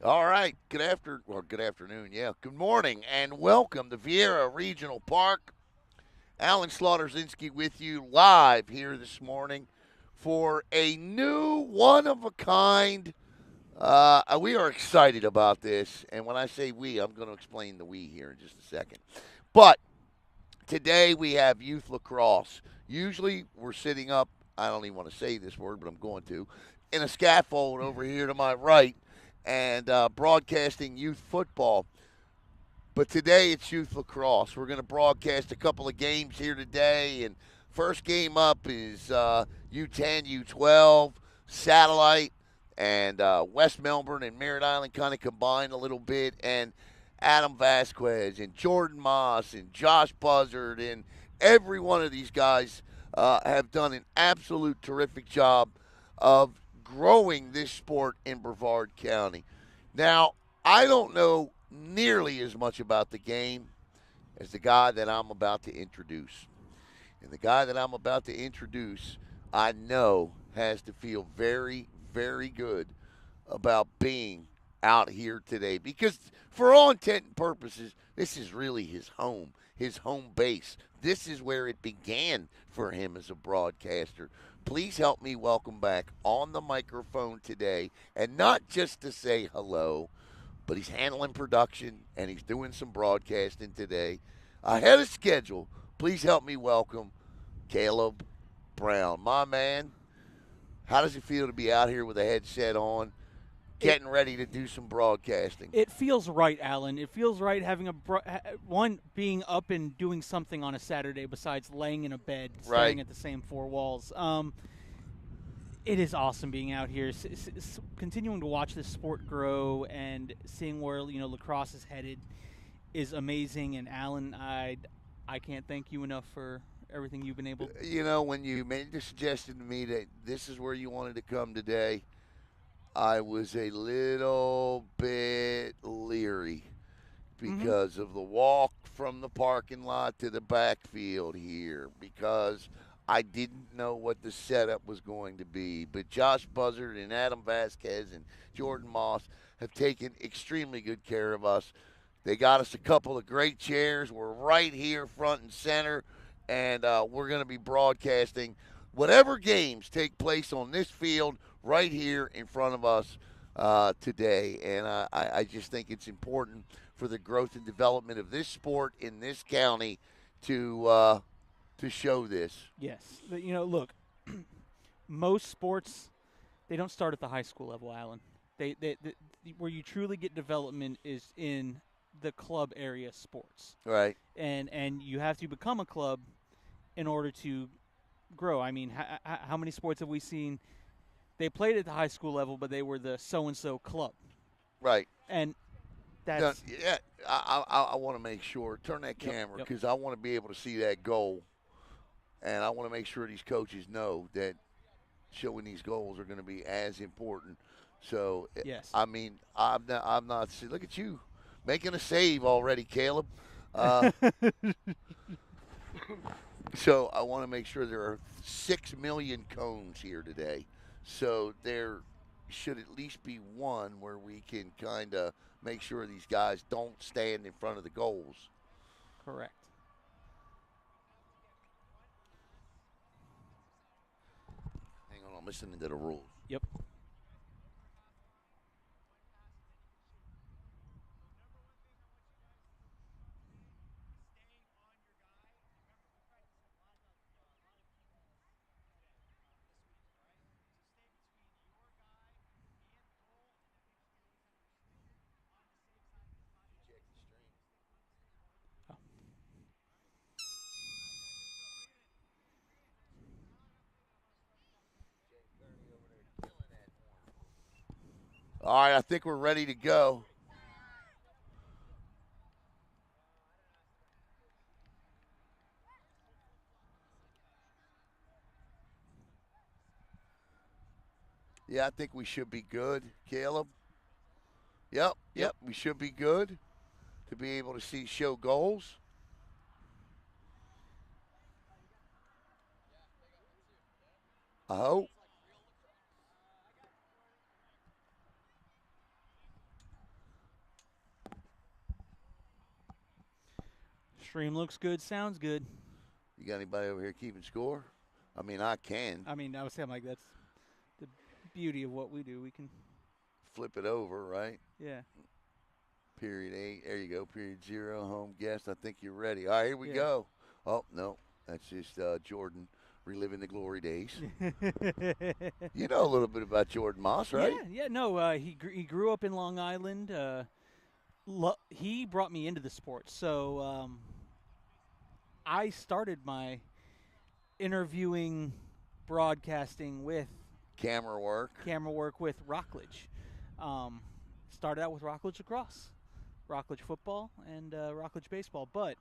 All right. Good afternoon. Yeah. Good morning and welcome to Vieira Regional Park. Alan Slaughterzinski with you live here this morning for a new one of a kind. We are excited about this, and when I say we, I'm going to explain the we here in just a second. But today we have youth lacrosse. Usually we're sitting up. I don't even want to say this word, but I'm going to in a scaffold over here to my right and broadcasting youth football. But today it's youth lacrosse. We're going to broadcast a couple of games here today. And first game up is U10, U12, Satellite, and West Melbourne and Merritt Island kind of combined a little bit. And Adam Vasquez and Jordan Moss and Josh Buzzard and every one of these guys have done an absolute terrific job of growing this sport in Brevard County. Now, I don't know nearly as much about the game as the guy that I'm about to introduce. And the guy that I'm about to introduce, I know, has to feel very, very good about being out here today because, for all intent and purposes, this is really his home base. This is where it began for him as a broadcaster. Please help me welcome back on the microphone today, and not just to say hello, but he's handling production and he's doing some broadcasting today. Ahead of schedule, please help me welcome Caleb Brown. My man, how does it feel to be out here with a headset on, It getting ready to do some broadcasting? it feels right, Alan. It feels right having one being up and doing something on a Saturday besides laying in a bed Right. staring at the same four walls. It is awesome being out here, continuing to watch this sport grow and seeing where lacrosse is headed is amazing. And Alan, I can't thank you enough for everything you've been able. You know, when you made the suggestion to me that this is where you wanted to come today, I was a little bit leery Mm-hmm. because of the walk from the parking lot to the backfield here because I didn't know what the setup was going to be. But Josh Buzzard and Adam Vasquez and Jordan Moss have taken extremely good care of us. They got us a couple of great chairs. We're right here, front and center, and we're going to be broadcasting whatever games take place on this field right here in front of us today. And I just think it's important for the growth and development of this sport in this county to show this. Yes, but, look, most sports they don't start at the high school level, Alan. They where you truly get development is in the club area sports, Right. and you have to become a club in order to grow. I mean, how many sports have we seen? They played at the high school level, but they were the so and so club, Right. and No, that's yeah, I want to make sure. Turn that yep, camera yep. because I want to be able to see that goal, and I want to make sure these coaches know that showing these goals are going to be as important. So, Yes. I mean, I'm not. Look at you making a save already, Caleb. Uh, so I want to make sure there are 6 million cones here today. So there should at least be one where we can kind of make sure these guys don't stand in front of the goals. Correct. Hang on, I'm listening to the rules. Yep. Oh. All right, I think we're ready to go. Yeah, I think we should be good, Caleb. Yep, Yep. yep, we should be good to be able to see show goals. I hope. Stream looks good, sounds good. You got anybody over here keeping score? I mean, I can. I mean, I was saying, like, that's the beauty of what we do. We can, Flip it over, right? yeah. Period 8. There you go. Period 0. Home guest. I think you're ready. All right, here we Yeah. go. Oh, no. That's just Jordan reliving the glory days. You know a little bit about Jordan Moss, right? Yeah. No, he grew up in Long Island. He brought me into the sport. So I started my interviewing, broadcasting with Camera work. with Rockledge. Started out with Rockledge Lacrosse, Rockledge football, and Rockledge baseball. But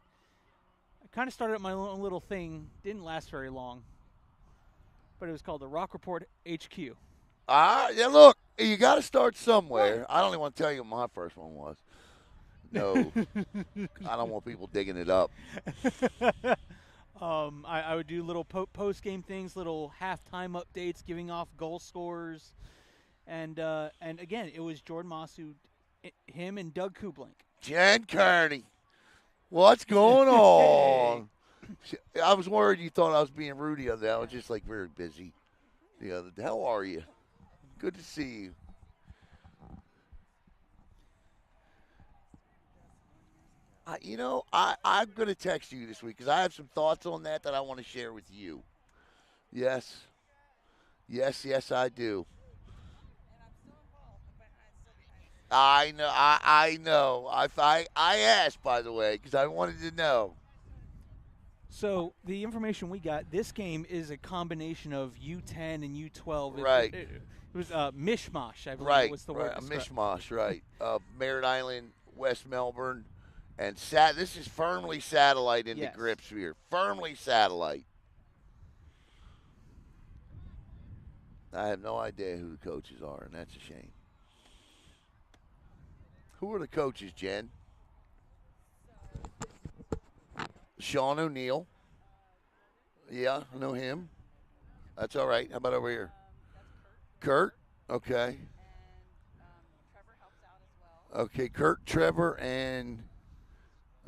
I kind of started up my own little thing. Didn't last very long. But it was called the Rock Report HQ. Yeah, look, you got to start somewhere. I don't even want to tell you what my first one was. No, I don't want people digging it up. I would do little post game things, little halftime updates, giving off goal scores, and again, it was Jordan Moss him and Doug Kublink. Jen Kearney, what's going on? I was worried you thought I was being rude the other day. I was just like very busy the other day. How are you? Good to see you. I'm going to text you this week because I have some thoughts on that I want to share with you. Yes. Yes, I do. I know. I know. I asked, by the way, because I wanted to know. So the information we got, this game is a combination of U10 and U12. Right. It was mishmash, I believe Right. was the right. word. A described. mishmash, right. Merritt Island, West Melbourne, and this is firmly satellite into Yes. Gripsphere. Firmly satellite. I have no idea who the coaches are, and that's a shame. Who are the coaches, Jen? Sean O'Neill. Yeah, I know him. That's all right. How about over here? Kurt. Okay. Okay, Kurt, Trevor, and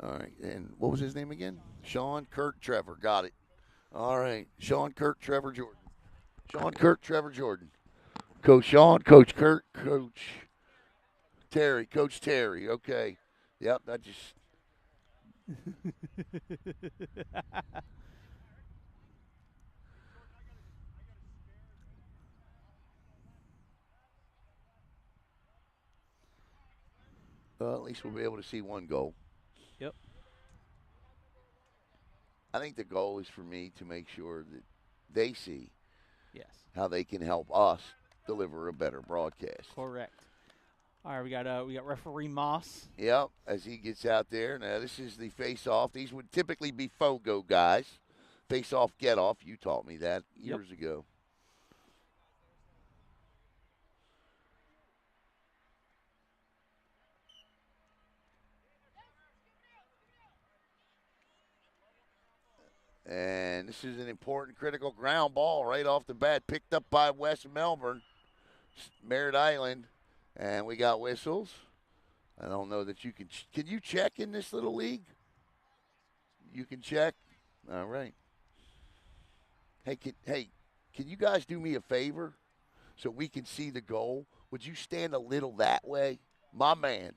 all right. And what was his name again? Sean, Kurt, Trevor. Got it. All right. Sean, Kurt, Trevor, Jordan. Sean, Kurt, Trevor, Jordan. Coach Sean, Coach Kurt, Coach Terry, Coach Terry. Okay. Yep, that just. Well, at least we'll be able to see one goal. Yep. I think the goal is for me to make sure that they see Yes. how they can help us deliver a better broadcast. Correct. All right, we got referee Moss. Yep, as he gets out there. Now, this is the face-off. These would typically be FOGO guys. Face-off, get-off. You taught me that years ago. And this is an important, critical ground ball right off the bat, picked up by West Melbourne, Merritt Island, and we got whistles. I don't know that you can. Can you check in this little league? You can check. All right. Hey, can you guys do me a favor so we can see the goal? Would you stand a little that way, my man?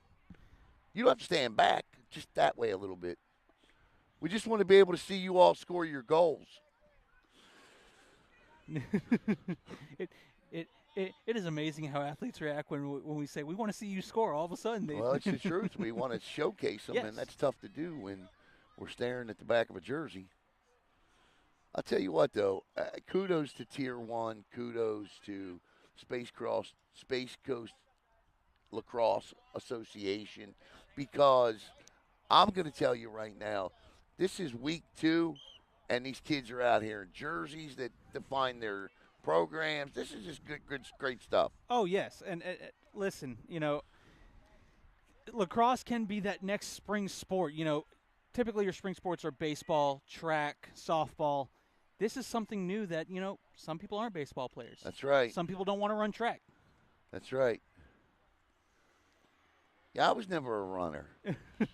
You don't have to stand back, just that way a little bit. We just want to be able to see you all score your goals. It is amazing how athletes react when we say we want to see you score. All of a sudden, Well, it's the truth. We want to showcase them, Yes. and that's tough to do when we're staring at the back of a jersey. I'll tell you what, though, kudos to Tier 1, kudos to Space Coast Lacrosse Association, because I'm going to tell you right now, this is week 2, and these kids are out here in jerseys that define their programs. This is just great stuff. Oh yes, and listen, lacrosse can be that next spring sport. Typically your spring sports are baseball, track, softball. This is something new that some people aren't baseball players. That's right. Some people don't want to run track. That's right. Yeah, I was never a runner.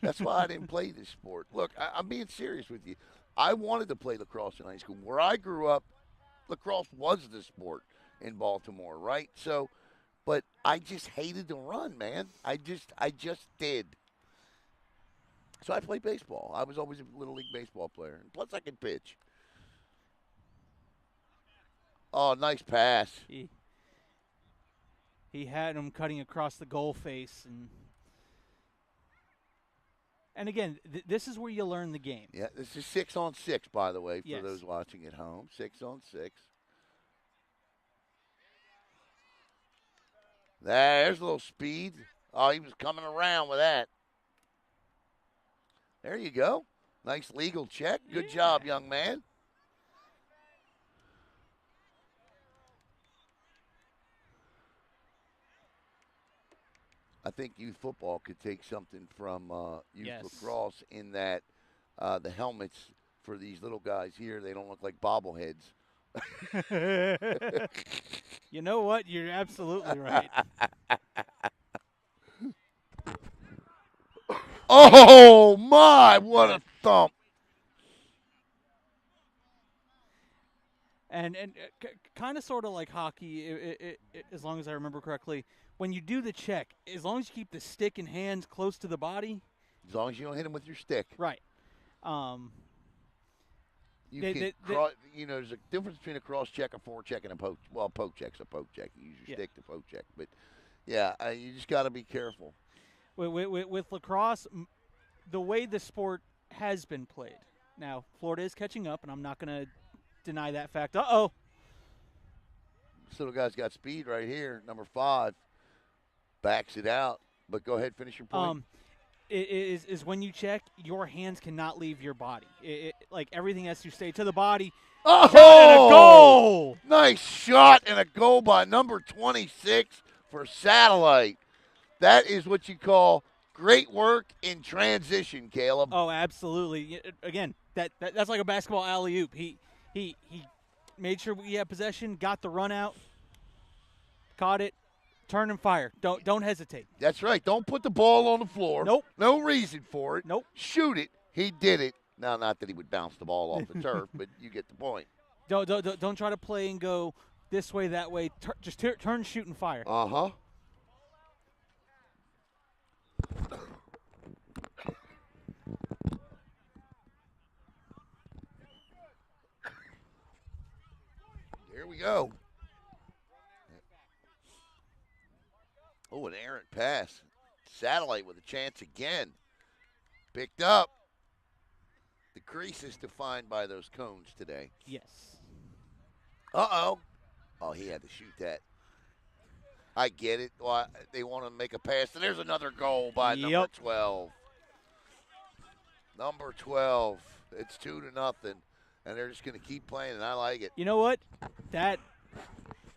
That's why I didn't play this sport. Look, I'm being serious with you. I wanted to play lacrosse in high school. Where I grew up, lacrosse was the sport in Baltimore, right? So, but I just hated to run, man. I just did. So I played baseball. I was always a little league baseball player. And plus, I could pitch. Oh, nice pass. He had him cutting across the goal face, and again, this is where you learn the game. Yeah, this is 6-on-6, by the way, for Yes. those watching at home. 6-on-6. There's a little speed. Oh, he was coming around with that. There you go. Nice legal check. Good job, young man. I think youth football could take something from youth Yes. lacrosse in that the helmets for these little guys here, they don't look like bobbleheads. You know what? You're absolutely right. Oh, my, what a thump. And kind of sort of like hockey, as long as I remember correctly, when you do the check, as long as you keep the stick and hands close to the body. As long as you don't hit him with your stick. Right. There's a difference between a cross check, a forecheck, and a poke. Well, a poke check's a poke check. You use your stick to poke check. But, yeah, you just got to be careful. With lacrosse, the way the sport has been played. Now, Florida is catching up, and I'm not going to deny that fact. Uh-oh. This little guy's got speed right here. Number 5 backs it out. But go ahead, finish your point. It is when you check, your hands cannot leave your body. Like everything has to stay to the body. Oh, shot and a goal! Nice shot and a goal by number 26 for Satellite. That is what you call great work in transition, Caleb. Oh, absolutely. Again, that's like a basketball alley-oop. He made sure we had possession, got the run out, caught it, turn and fire. Don't hesitate. That's right. Don't put the ball on the floor. Nope. No reason for it. Nope. Shoot it. He did it. Now, not that he would bounce the ball off the turf, but you get the point. Don't try to play and go this way, that way. Just turn, shoot, and fire. Uh-huh. Here we go. Oh, an errant pass. Satellite with a chance again. Picked up. The crease is defined by those cones today. Yes. Uh-oh. Oh, he had to shoot that. I get it. Well, they want to make a pass. And there's another goal by number 12. Number 12. It's 2-0. And they're just going to keep playing, and I like it. You know what? That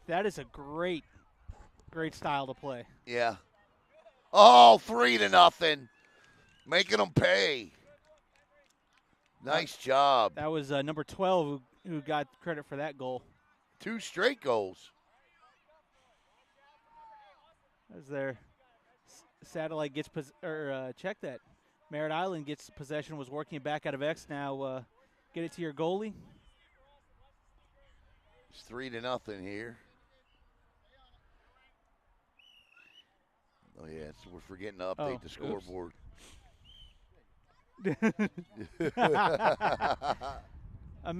is a great style to play. Yeah. Oh, 3-0. Making them pay. Nice job. That was number 12 who got credit for that goal. 2 straight goals. As their Satellite gets check that. Merritt Island gets possession, was working it back out of X. Now get it to your goalie. It's 3-0 here. Oh, yeah, so we're forgetting to update the scoreboard. a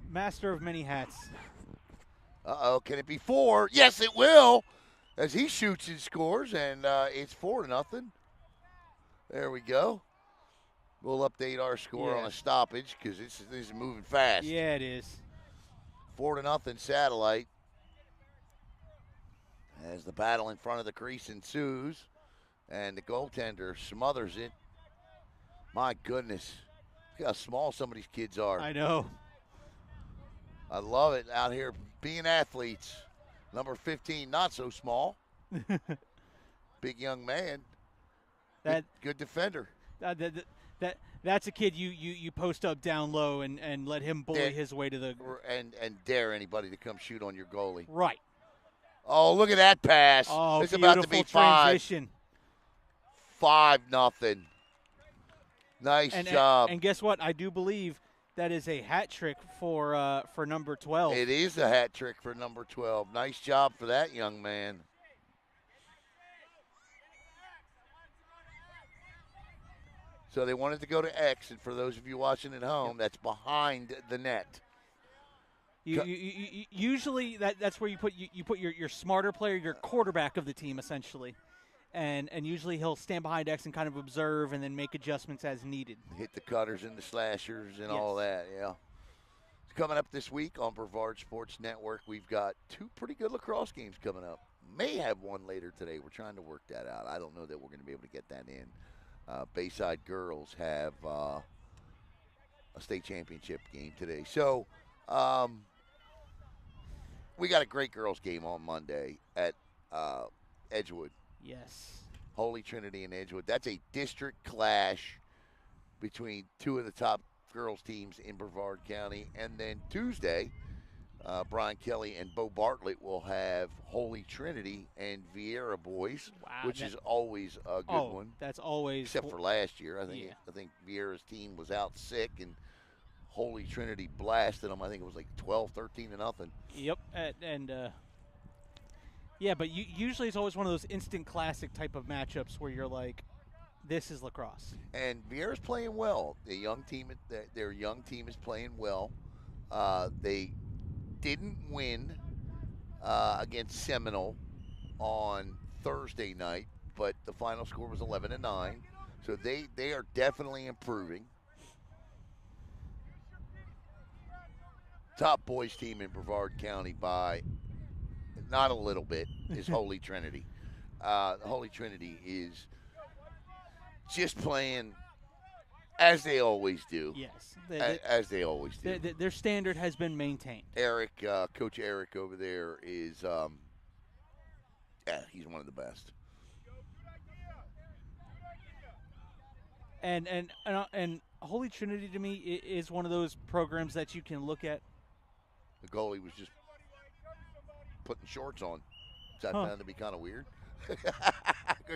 master of many hats. Uh-oh, can it be 4? Yes, it will, as he shoots and scores, and it's 4-0. There we go. We'll update our score on a stoppage because this is moving fast. Yeah, it is. 4-0 Satellite. As the battle in front of the crease ensues, and the goaltender smothers it. My goodness. Look how small some of these kids are. I know. I love it out here being athletes. Number 15, not so small. Big young man. Good defender. That's a kid you post up down low and let him bully his way to the and dare anybody to come shoot on your goalie. Right. Oh, look at that pass. Oh, it's about to be 5. Transition. 5-0. Nice job. And guess what? I do believe that is a hat trick for number 12. It is a hat trick for number 12. Nice job for that young man. So they wanted to go to X, and for those of you watching at home, that's behind the net. Usually that's where you put your smarter player, your quarterback of the team, essentially. And usually he'll stand behind X and kind of observe and then make adjustments as needed. Hit the cutters and the slashers and all that, yeah. It's coming up this week on Brevard Sports Network. We've got 2 pretty good lacrosse games coming up. May have one later today. We're trying to work that out. I don't know that we're going to be able to get that in. Bayside girls have a state championship game today. So we got a great girls game on Monday at Edgewood. Yes. Holy Trinity and Edgewood. That's a district clash between 2 of the top girls teams in Brevard County. And then Tuesday, Brian Kelly and Bo Bartlett will have Holy Trinity and Vieira boys, which is always a good one. That's always. Except for last year. I think Vieira's team was out sick and Holy Trinity blasted them. I think it was like 12-13-0. Yep. Yeah, but usually it's always one of those instant classic type of matchups where you're like, this is lacrosse. And Vieira's playing well. Their young team is playing well. They didn't win against Seminole on Thursday night, but the final score was 11-9. So they are definitely improving. Top boys team in Brevard County by not a little bit is Holy Trinity. Holy Trinity is just playing as they always do. Yes. As they always do. Their standard has been maintained. Coach Eric over there is, he's one of the best. And Holy Trinity to me is one of those programs that you can look at. The goalie was just putting shorts on. So I found to be kind of weird.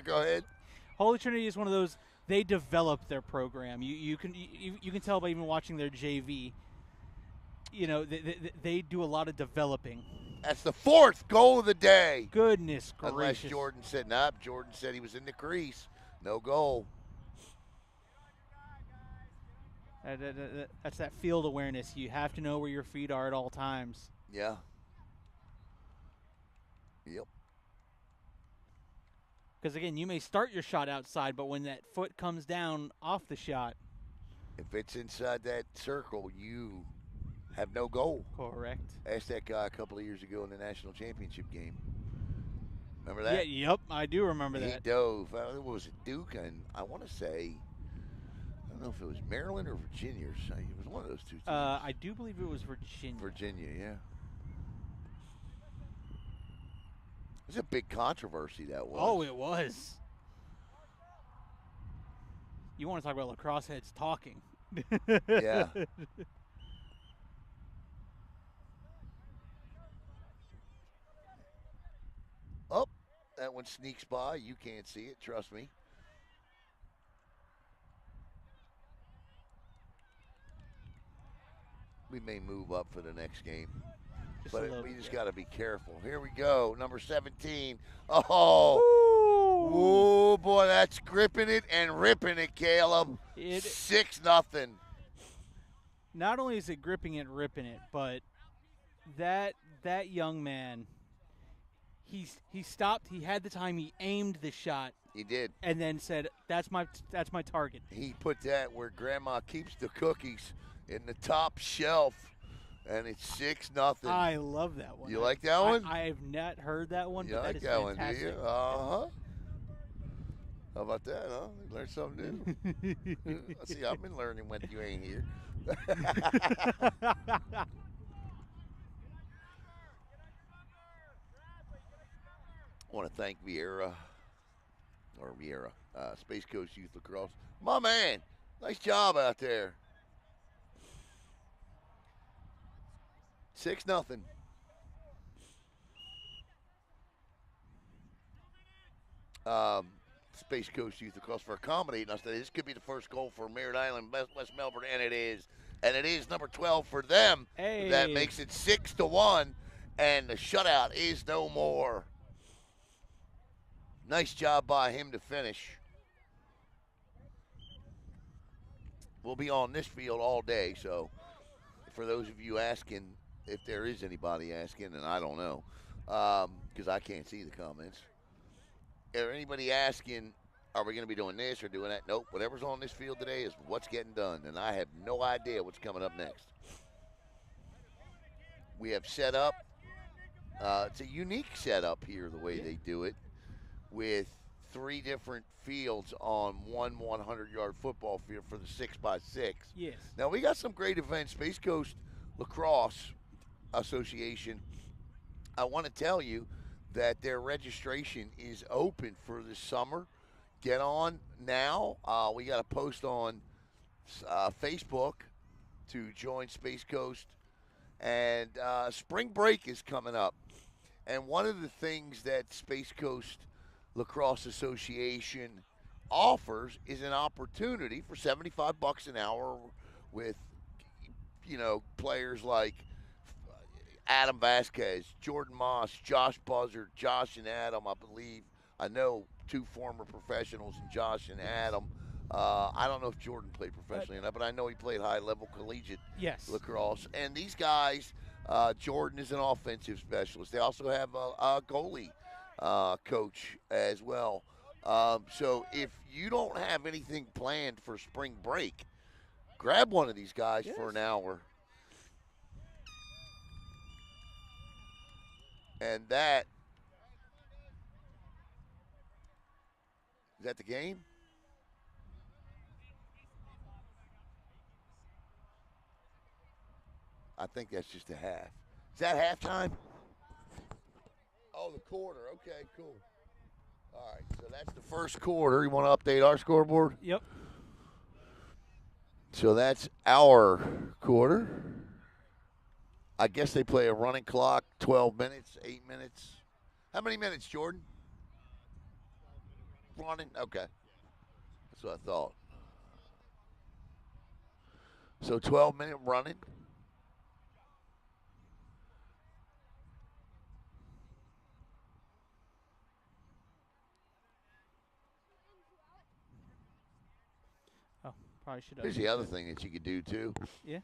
Go ahead. Holy Trinity is one of those. They develop their program. You can tell by even watching their JV. You know they do a lot of developing. That's the 4th goal of the day. Goodness gracious! Unless Jordan said nope. Jordan said he was in the crease. No goal. That's that field awareness. You have to know where your feet are at all times. Yeah. Yep. Because, again, you may start your shot outside, but when that foot comes down off the shot. If it's inside that circle, you have no goal. Correct. Asked that guy a couple of years ago in the national championship game. Remember that? Yeah, yep, I do remember that. He dove. It was Duke, and I want to say, I don't know if it was Maryland or Virginia. It was one of those 2 teams. I do believe it was Virginia. Virginia, yeah. It was a big controversy, that was. Oh, it was. You want to talk about lacrosse heads talking. Yeah. Oh, that one sneaks by. You can't see it, trust me. We may move up for the next game. But we just got to be careful. Here we go. Number 17. Oh, boy, that's gripping it and ripping it, Caleb. 6-0. Not only is it gripping it and ripping it, but that young man, he stopped. He had the time. He aimed the shot. He did. And then said, that's my target. He put that where Grandma keeps the cookies, in the top shelf. And it's 6-0. I love that one. You like that one? I have not heard that one. You but like that that is one, do fantastic. you? Uh-huh. How about that, huh? You learned something new. See, I've been learning when you ain't here. I want to thank Vieira, Space Coast Youth Lacrosse. My man, nice job out there. 6-0. Space Coast Youth Lacrosse for accommodating us. That this could be the first goal for Merritt Island, West Melbourne, and it is. And it is number 12 for them. That Hey. makes it 6-1, and the shutout is no more. Nice job by him to finish. We'll be on this field all day, so for those of you asking, if there is anybody asking, and I don't know, because I can't see the comments. Or anybody asking, are we going to be doing this or doing that? Nope. Whatever's on this field today is what's getting done, and I have no idea what's coming up next. We have set up. It's a unique setup here, the way they do it, with 3 different fields on one 100-yard football field for the 6x6. Yes. Now, we got some great events. Space Coast Lacrosse Association, I want to tell you that their registration is open for this summer. Get on now. We got a post on Facebook to join Space Coast. And spring break is coming up. And one of the things that Space Coast Lacrosse Association offers is an opportunity for $75 an hour with, players like Adam Vasquez, Jordan Moss, Josh Buzzard, Josh and Adam, I believe. I know 2 former professionals, in Josh and Adam. I don't know if Jordan played professionally or not, but I know he played high-level collegiate lacrosse. And these guys, Jordan is an offensive specialist. They also have a goalie coach as well. So if you don't have anything planned for spring break, grab one of these guys for an hour. And is that the game? I think that's just a half. Is that halftime? Oh, the quarter. Okay, cool. All right, so that's the first quarter. You want to update our scoreboard? Yep. So that's our quarter. I guess they play a running clock, 12 minutes, 8 minutes. How many minutes, Jordan? Running? Okay. That's what I thought. So 12-minute running. Oh, probably should have. Here's the other thing that you could do, too. Yeah.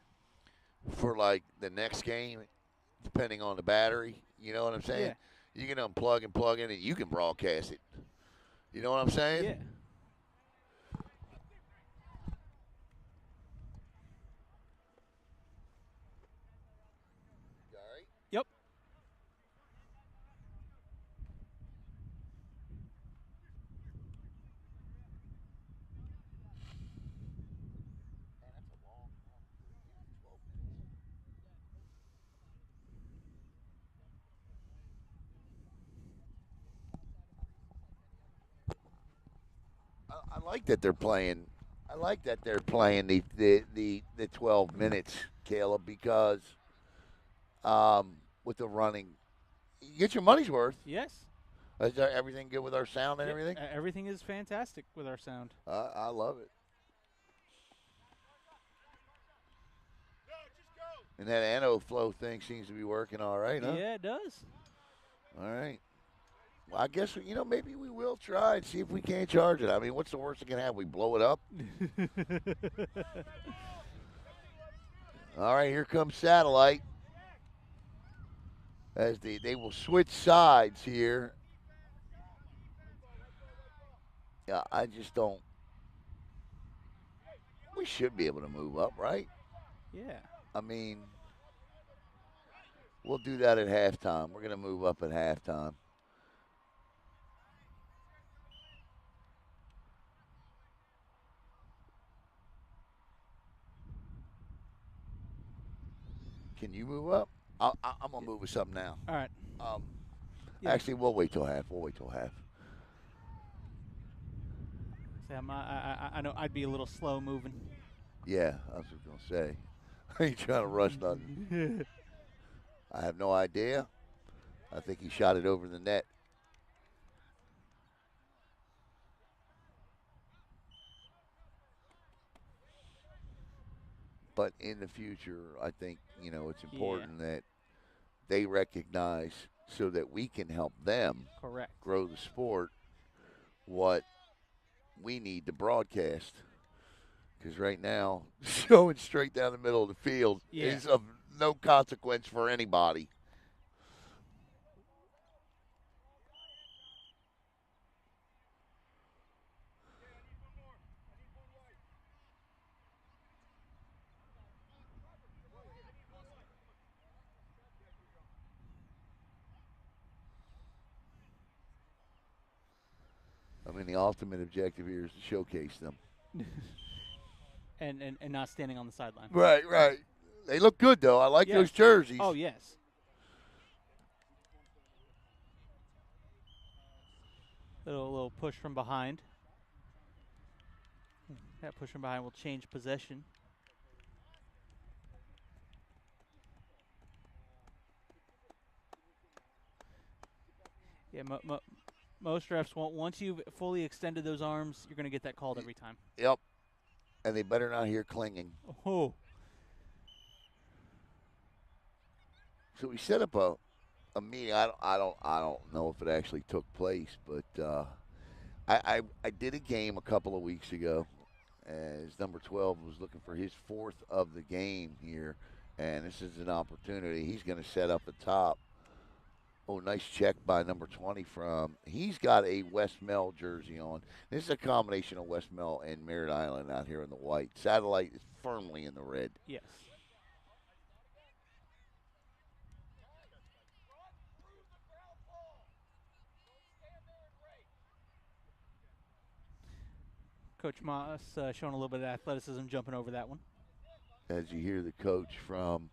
For, like, the next game, depending on the battery, you know what I'm saying? Yeah. You can unplug and plug in, and you can broadcast it. You know what I'm saying? Yeah. You all right? Yep. I like that they're playing. I like that they're playing the 12 minutes, Caleb, because with the running, you get your money's worth. Yes. Is there everything good with our sound and everything? Everything is fantastic with our sound. I love it. And that Ano flow thing seems to be working all right, huh? Yeah, it does. All right. Well, I guess, maybe we will try and see if we can't charge it. I mean, what's the worst that can happen? We blow it up? All right, here comes Satellite. As they will switch sides here. Yeah, I just don't. We should be able to move up, right? Yeah. I mean, we'll do that at halftime. We're going to move up at halftime. Can you move up? I'm going to move with something now. All right. Actually, we'll wait till half. We'll wait till half. Sam, I know I'd be a little slow moving. Yeah, I was just going to say. I ain't trying to rush nothing. I have no idea. I think he shot it over the net. But in the future, I think, it's Yeah, important that they recognize so that we can help them correct. grow the sport what we need to broadcast. Because right now, showing straight down the middle of the field Yeah. is of no consequence for anybody. I mean, the ultimate objective here is to showcase them. and not standing on the sideline. Right, right. They look good, though. I like Yes. those jerseys. Oh, yes. Little push from behind. That push from behind will change possession. Yeah, most refs won't. Once you've fully extended those arms, you're going to get that called every time. Yep. And they better not hear clinging. Oh. So we set up a meeting. I don't know if it actually took place, but I did a game a couple of weeks ago as number 12 was looking for his fourth of the game here, and this is an opportunity. He's going to set up at top. Oh, nice check by number 20 from. He's got a West Mel jersey on. This is a combination of West Mel and Merritt Island out here in the white. Satellite is firmly in the red. Yes. Coach Moss showing a little bit of athleticism jumping over that one. As you hear the coach from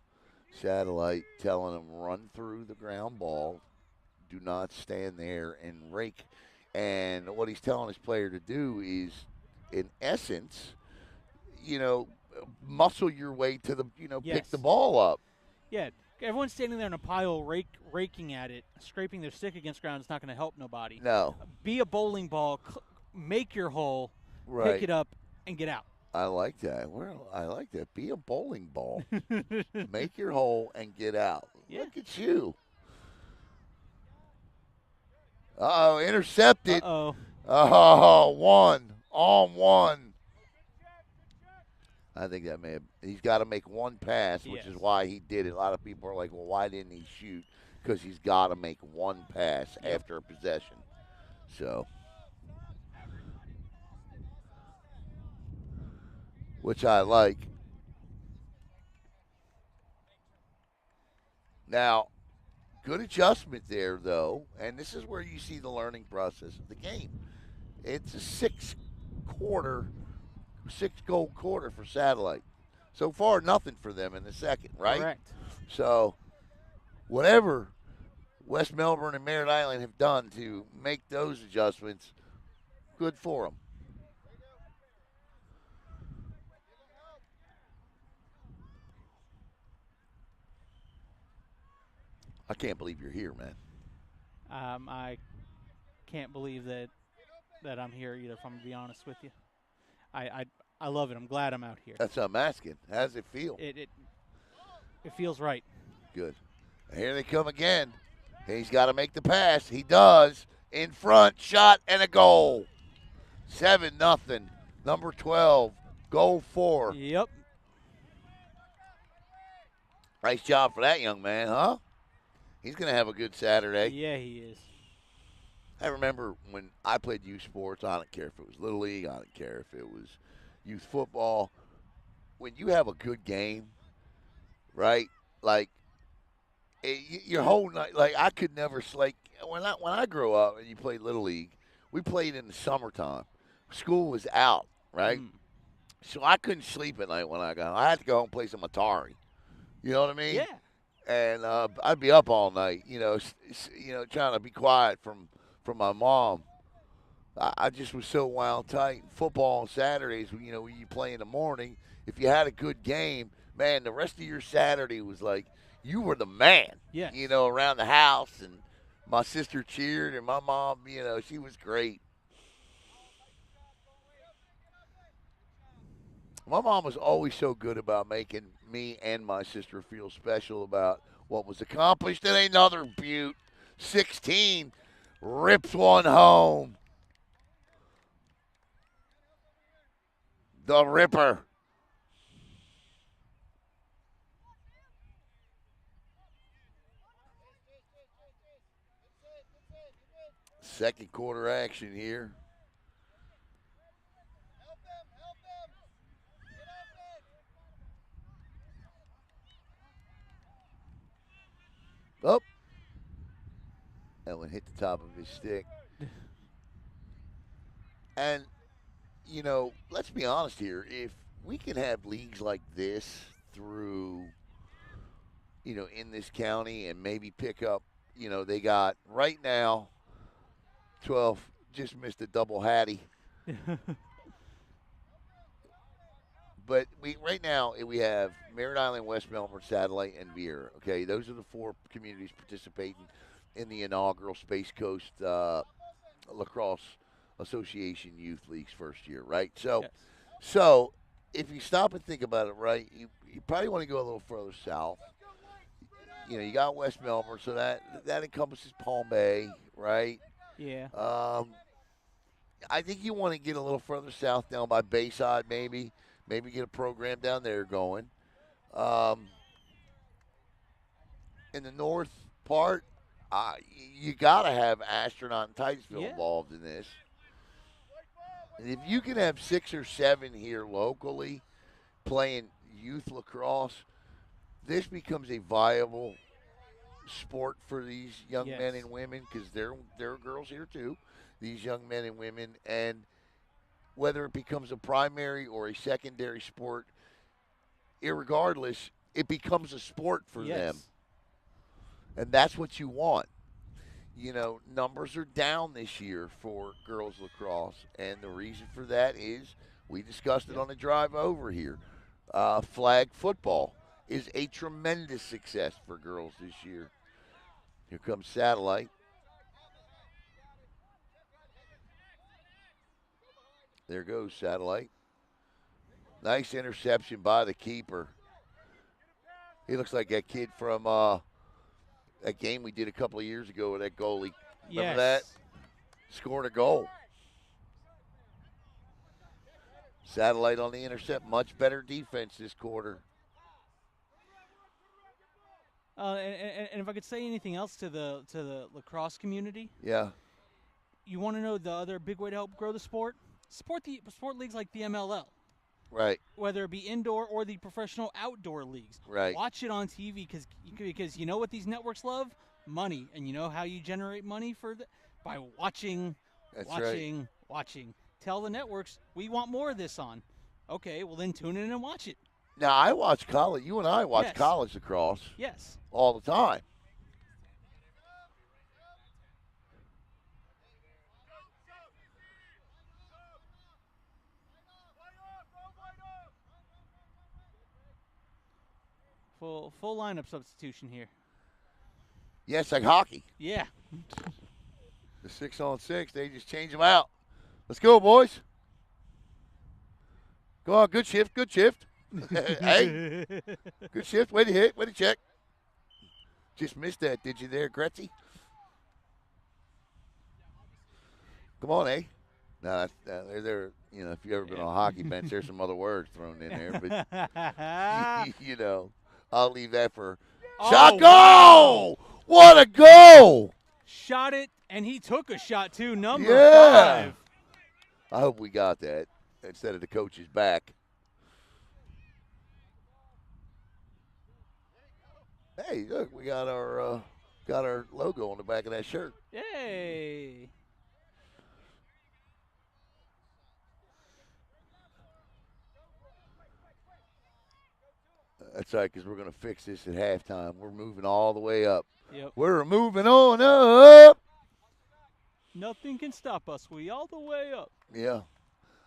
Satellite telling him, run through the ground ball. Do not stand there and rake. And what he's telling his player to do is, in essence, muscle your way to the, Yes. pick the ball up. Yeah, everyone's standing there in a pile, raking at it, scraping their stick against ground. It's not going to help nobody. No. Be a bowling ball, make your hole, Right. pick it up, and get out. I like that. Well, I like that. Be a bowling ball. Make your hole and get out. Yeah. Look at you. Uh-oh, intercepted. Uh-oh. Oh, one. On one. I think that he's got to make one pass, which Yes. is why he did it. A lot of people are like, well, why didn't he shoot? Because he's got to make one pass after a possession. So, which I like. Now, good adjustment there, though, and this is where you see the learning process of the game. It's a six-goal quarter for Satellite. So far, nothing for them in the second, right? Correct. So, whatever West Melbourne and Merritt Island have done to make those adjustments, good for them. I can't believe you're here, man. I can't believe that I'm here either, if I'm going to be honest with you. I love it. I'm glad I'm out here. That's what I'm asking. How does it feel? It feels right. Good. Here they come again. He's got to make the pass. He does. In front, shot, and a goal. 7-0. Number 12. Goal 4. Yep. Nice job for that young man, huh? He's going to have a good Saturday. Yeah, he is. I remember when I played youth sports, I don't care if it was Little League, I don't care if it was youth football. When you have a good game, right, like, your whole night, like, I could never, like, when I grew up and you played Little League, we played in the summertime. School was out, right? So I couldn't sleep at night when I got home. I had to go home and play some Atari. You know what I mean? Yeah. And I'd be up all night, trying to be quiet from my mom. I just was so wound tight. Football on Saturdays, when you play in the morning, if you had a good game, man, the rest of your Saturday was like you were the man. Yes. Around the house, and my sister cheered, and my mom, she was great. My mom was always so good about making me and my sister feel special about what was accomplished. And another Butte, 16, rips one home. The Ripper. Second quarter action here. Oh, that one hit the top of his stick. And, let's be honest here. If we can have leagues like this through, in this county and maybe pick up, they got right now 12, just missed a double hattie. But right now we have Merritt Island, West Melbourne, Satellite, and Vieira. Okay, those are the four communities participating in the inaugural Space Coast Lacrosse Association Youth League's first year, right? So, Yes. so if you stop and think about it, right, you probably want to go a little further south. You got West Melbourne, so that encompasses Palm Bay, right? Yeah. I think you want to get a little further south down by Bayside, maybe get a program down there going. Um, in the north part, you got to have Astronaut and Titusville Yeah. involved in this. And if you can have 6 or 7 here locally playing youth lacrosse, this becomes a viable sport for these young men Yes. and women because there are girls here too, these young men and women. And whether it becomes a primary or a secondary sport, irregardless, it becomes a sport for them. Yes. And that's what you want. Numbers are down this year for girls lacrosse. And the reason for that is we discussed it Yep. on the drive over here. Flag football is a tremendous success for girls this year. Here comes Satellite. There goes Satellite. Nice interception by the keeper. He looks like that kid from that game we did a couple of years ago with that goalie. Remember that? Yes. Scored a goal. Satellite on the intercept. Much better defense this quarter. And if I could say anything else to the lacrosse community, Yeah. you want to know the other big way to help grow the sport? Sport leagues like the MLL, Right. whether it be indoor or the professional outdoor leagues. Right. Watch it on TV because you know what these networks love? Money, and you know how you generate money by watching, That's watching, right. watching. Tell the networks we want more of this on. Okay, well then tune in and watch it. Now I watch college. You and I watch Yes. college lacrosse Yes. all the time. Full lineup substitution here. Yes, like hockey. Yeah. The 6-on-6, they just change them out. Let's go, boys. Go on, good shift, good shift. Hey, good shift. Way to hit, way to check. Just missed that, did you there, Gretzy? Come on, eh? No, they're if you've ever been on a hockey bench, there's some other words thrown in there, but I'll leave that for shot goal. Wow. What a goal! Shot it, and he took a shot too. Number Yeah. 5. I hope we got that instead of the coach's back. Hey, look, we got our logo on the back of that shirt. Yay. That's right, because we're going to fix this at halftime. We're moving all the way up. Yep. We're moving on up. Nothing can stop us. We all the way up. Yeah.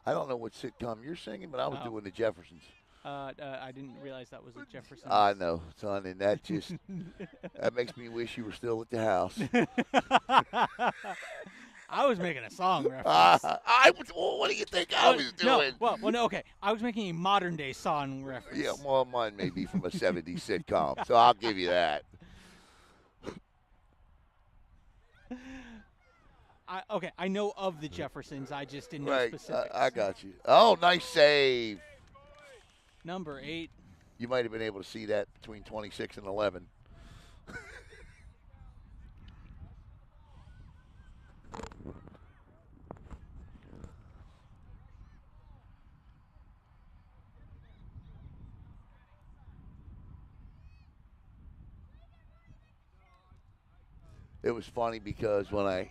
I don't know what sitcom you're singing, but I was Oh. doing the Jeffersons. I didn't realize that was a Jefferson. I know, son, and that that makes me wish you were still at the house. I was making a song reference. I was. Well, what do you think I was doing? No, okay. I was making a modern day song reference. Yeah, well, mine may be from a '70s sitcom, so I'll give you that. I know of the Jeffersons. I just didn't know Right, specifics. I got you. Oh, nice save. Number 8. You might have been able to see that between 26 and 11. It was funny because when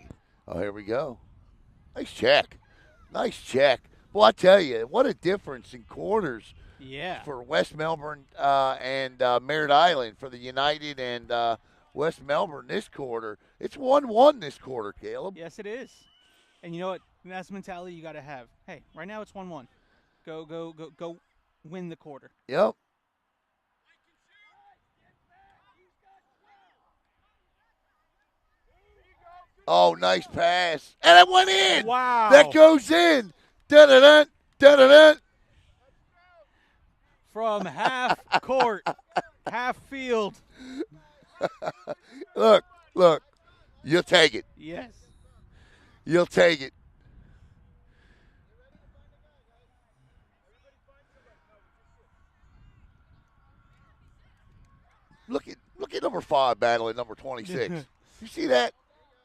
here we go. Nice check. Nice check. Well, I tell you, what a difference in quarters Yeah. for West Melbourne and Merritt Island for the United and West Melbourne this quarter. It's 1-1 this quarter, Caleb. Yes, it is. And you know what? That's the mentality you got to have. Hey, right now it's 1-1. Go win the quarter. Yep. Oh, nice pass. And it went in. Wow. That goes in. Da-da-da, da-da-da. From half court, half field. Look. You'll take it. Yes. You'll take it. Look at number 5 battling number 26. You see that?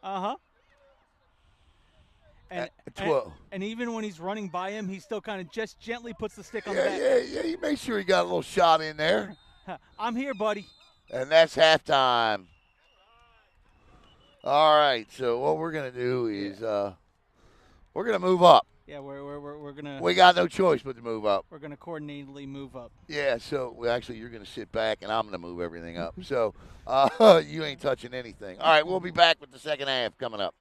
Uh-huh. And, At 12. and even when he's running by him, he still kind of just gently puts the stick on the Yeah, back. yeah. He made sure he got a little shot in there. I'm here, buddy. And that's halftime. All right. So what we're gonna do is we're gonna move up. Yeah, we're gonna. We got no choice but to move up. We're gonna coordinatedly move up. Yeah. So actually, you're gonna sit back, and I'm gonna move everything up. So you ain't touching anything. All right. We'll be back with the second half coming up.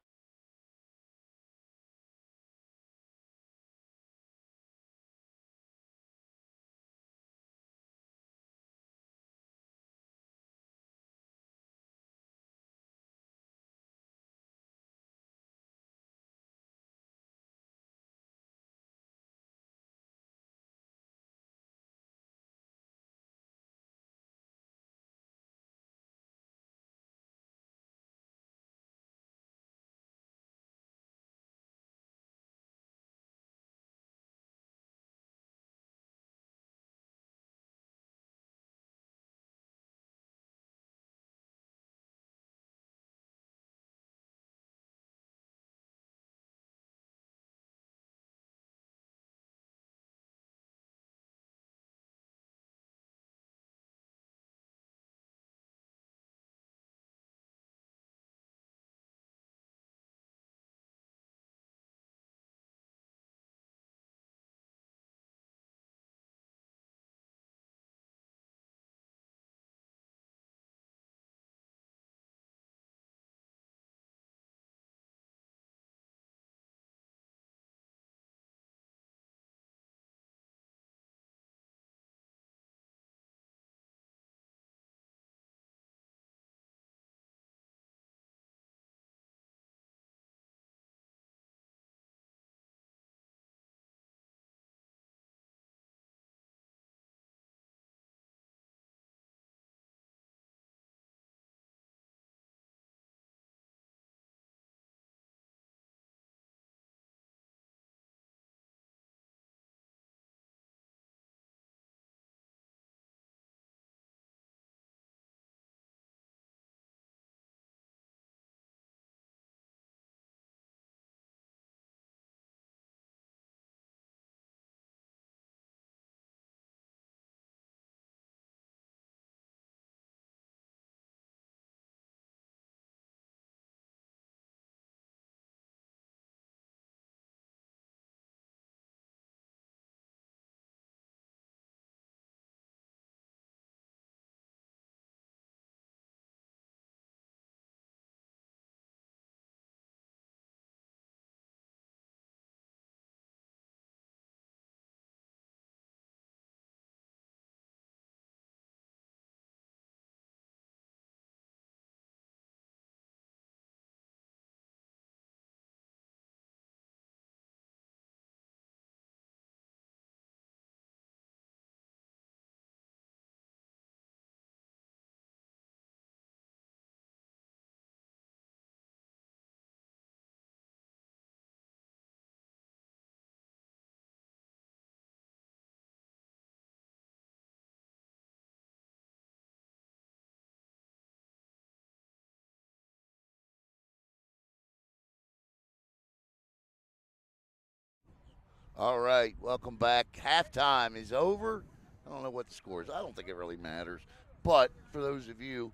All right, welcome back. Halftime is over. I don't know what the score is. I don't think it really matters. But for those of you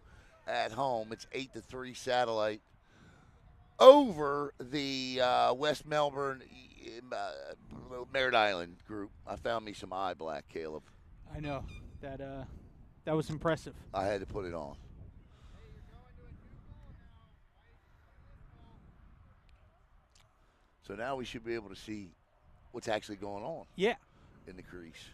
at home, it's 8-3 Satellite over the West Melbourne Merritt Island group. I found me some eye black, Caleb. I know that that was impressive. I had to put it on. So now we should be able to see what's actually going on Yeah. in the crease.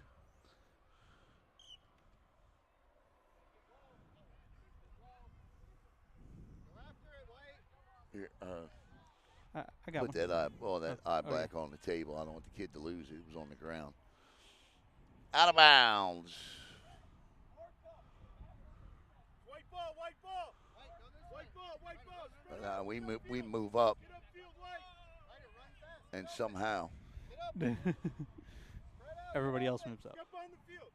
Here, I got put one. that eye Oh, black on the table. I don't want the kid to lose it. It was on the ground. Out of bounds. White ball, white ball. White ball, white ball. We move up, and somehow Everybody else moves up. Step on the field.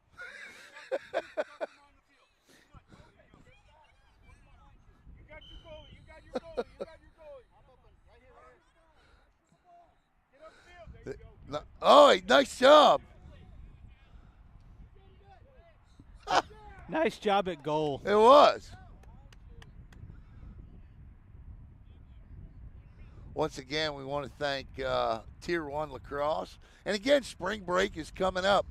You got your goalie. You got your goalie. You got your goalie. Get upfield. There you go. Oh, nice job. Nice job at goal. It was. Once again, we want to thank Tier 1 Lacrosse. And again, spring break is coming up.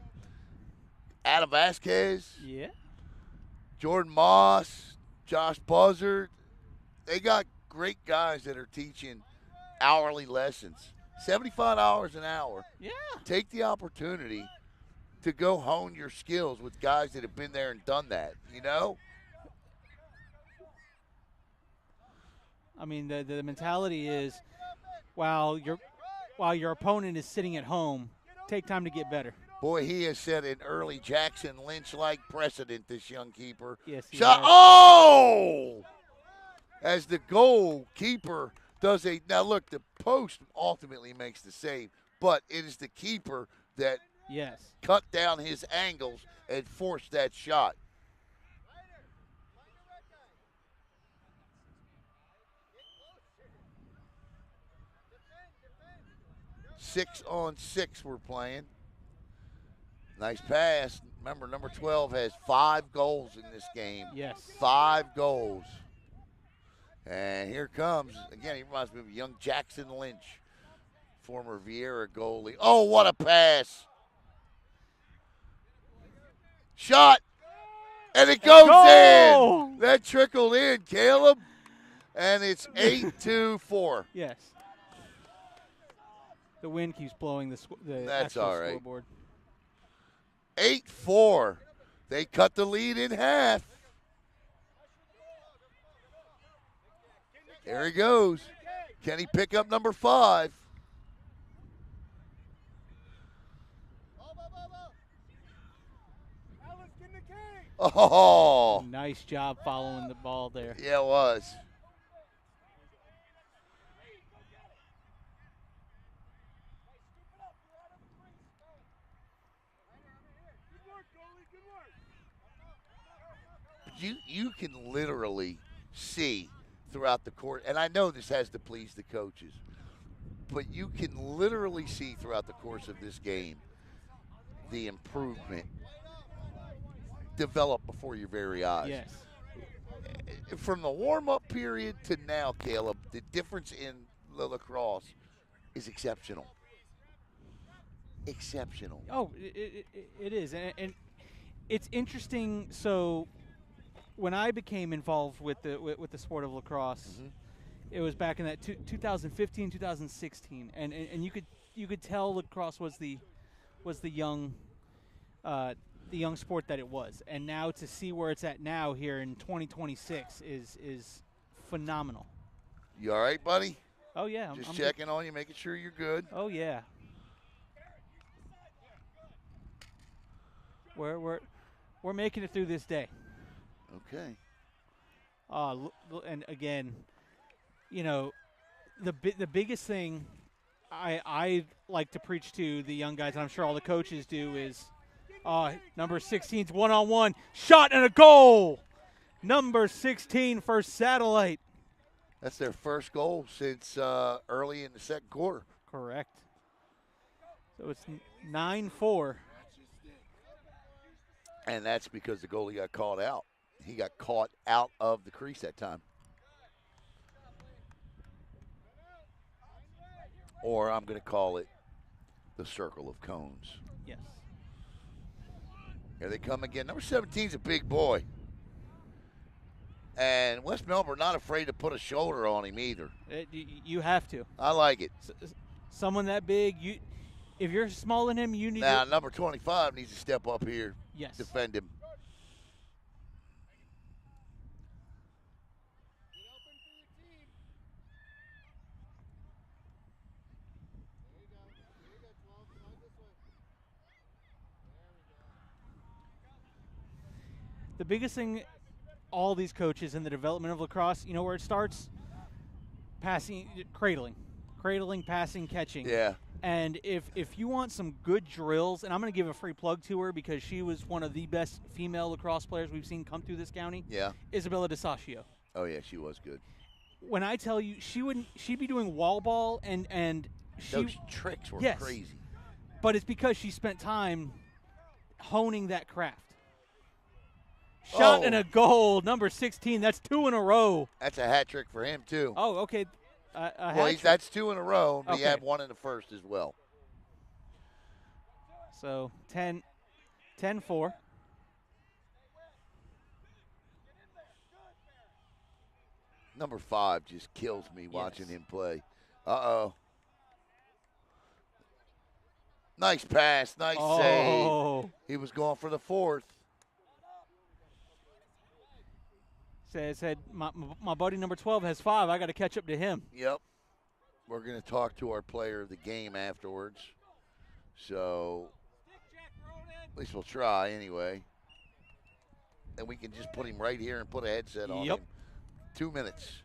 Adam Vasquez, Yeah. Jordan Moss, Josh Buzzard. They got great guys that are teaching hourly lessons. $75 an hour. Yeah. Take the opportunity to go hone your skills with guys that have been there and done that, you know? I mean, the mentality is while your opponent is sitting at home, take time to get better. Boy, he has set an early Jackson Lynch-like precedent, this young keeper. Yes, he Shot. has. Oh! As the goalkeeper does a – now, look, the post ultimately makes the save, but it is the keeper that Yes. cut down his angles and forced that shot. Six on six we're playing. Nice pass. Remember, number 12 has 5 goals in this game. Yes. 5 goals. And here comes, again, he reminds me of young Jackson Lynch, former Vieira goalie. Oh, what a pass. Shot. And it goes Goal! in. That trickled in, Caleb. And it's 8-4. Yes. The wind keeps blowing the That's actual all right. scoreboard. 8-4. They cut the lead in half. There he goes. Can he pick up number 5? Alice, get in the cage. Oh, Nice job following the ball there. yeah, it was. Good work, goalie. Good work. You can literally see throughout the court, and I know this has to please the coaches, but you can literally see throughout the course of this game the improvement develop before your very eyes. Yes. From the warm-up period to now, Caleb, the difference in the lacrosse is exceptional. Exceptional. Oh, it is, and it's interesting. So, when I became involved with the sport of lacrosse, it was back in that 2015, 2016, and you could tell lacrosse was the young sport that it was, and now to see where it's at now here in 2026 is phenomenal. You all right, buddy? Oh yeah, Just I'm checking on you, making sure you're good. Oh yeah. We're making it through this day. Okay. And again, you know, the biggest thing I like to preach to the young guys, and I'm sure all the coaches do, is number 16's one-on-one shot and a goal. Number 16 for Satellite. That's their first goal since early in the second quarter. Correct. So it's 9-4. And that's because the goalie got caught out. He got caught out of the crease that time. Or I'm going to call it the circle of cones. Yes. Here they come again. Number 17 is a big boy. And West Melbourne not afraid to put a shoulder on him either. You have to. I like it. Someone that big, if you're smaller than him, you need Now, to. number 25 needs to step up here. Yes. Defend him. The biggest thing, all these coaches in the development of lacrosse, you know where it starts? Passing, cradling, passing, catching. Yeah. And if you want some good drills, and I'm going to give a free plug to her because she was one of the best female lacrosse players we've seen come through this county. Yeah. Isabella DeSascio. Oh, yeah, she was good. When I tell you, she'd be doing wall ball and she. Those tricks were yes, crazy. But it's because she spent time honing that craft. Shot and a goal, number 16. That's 2 in a row. That's a hat trick for him, too. Oh, okay. Well, that's 2 in a row, but he Okay. had 1 in the first as well. So 10-4. Number 5 just kills me watching Yes. him play. Uh-oh. Nice pass, nice save. He was going for the 4th. Said my buddy number 12 has 5. I got to catch up to him. Yep. We're going to talk to our player of the game afterwards. So, at least we'll try anyway. And we can just put him right here and put a headset on him. 2 minutes.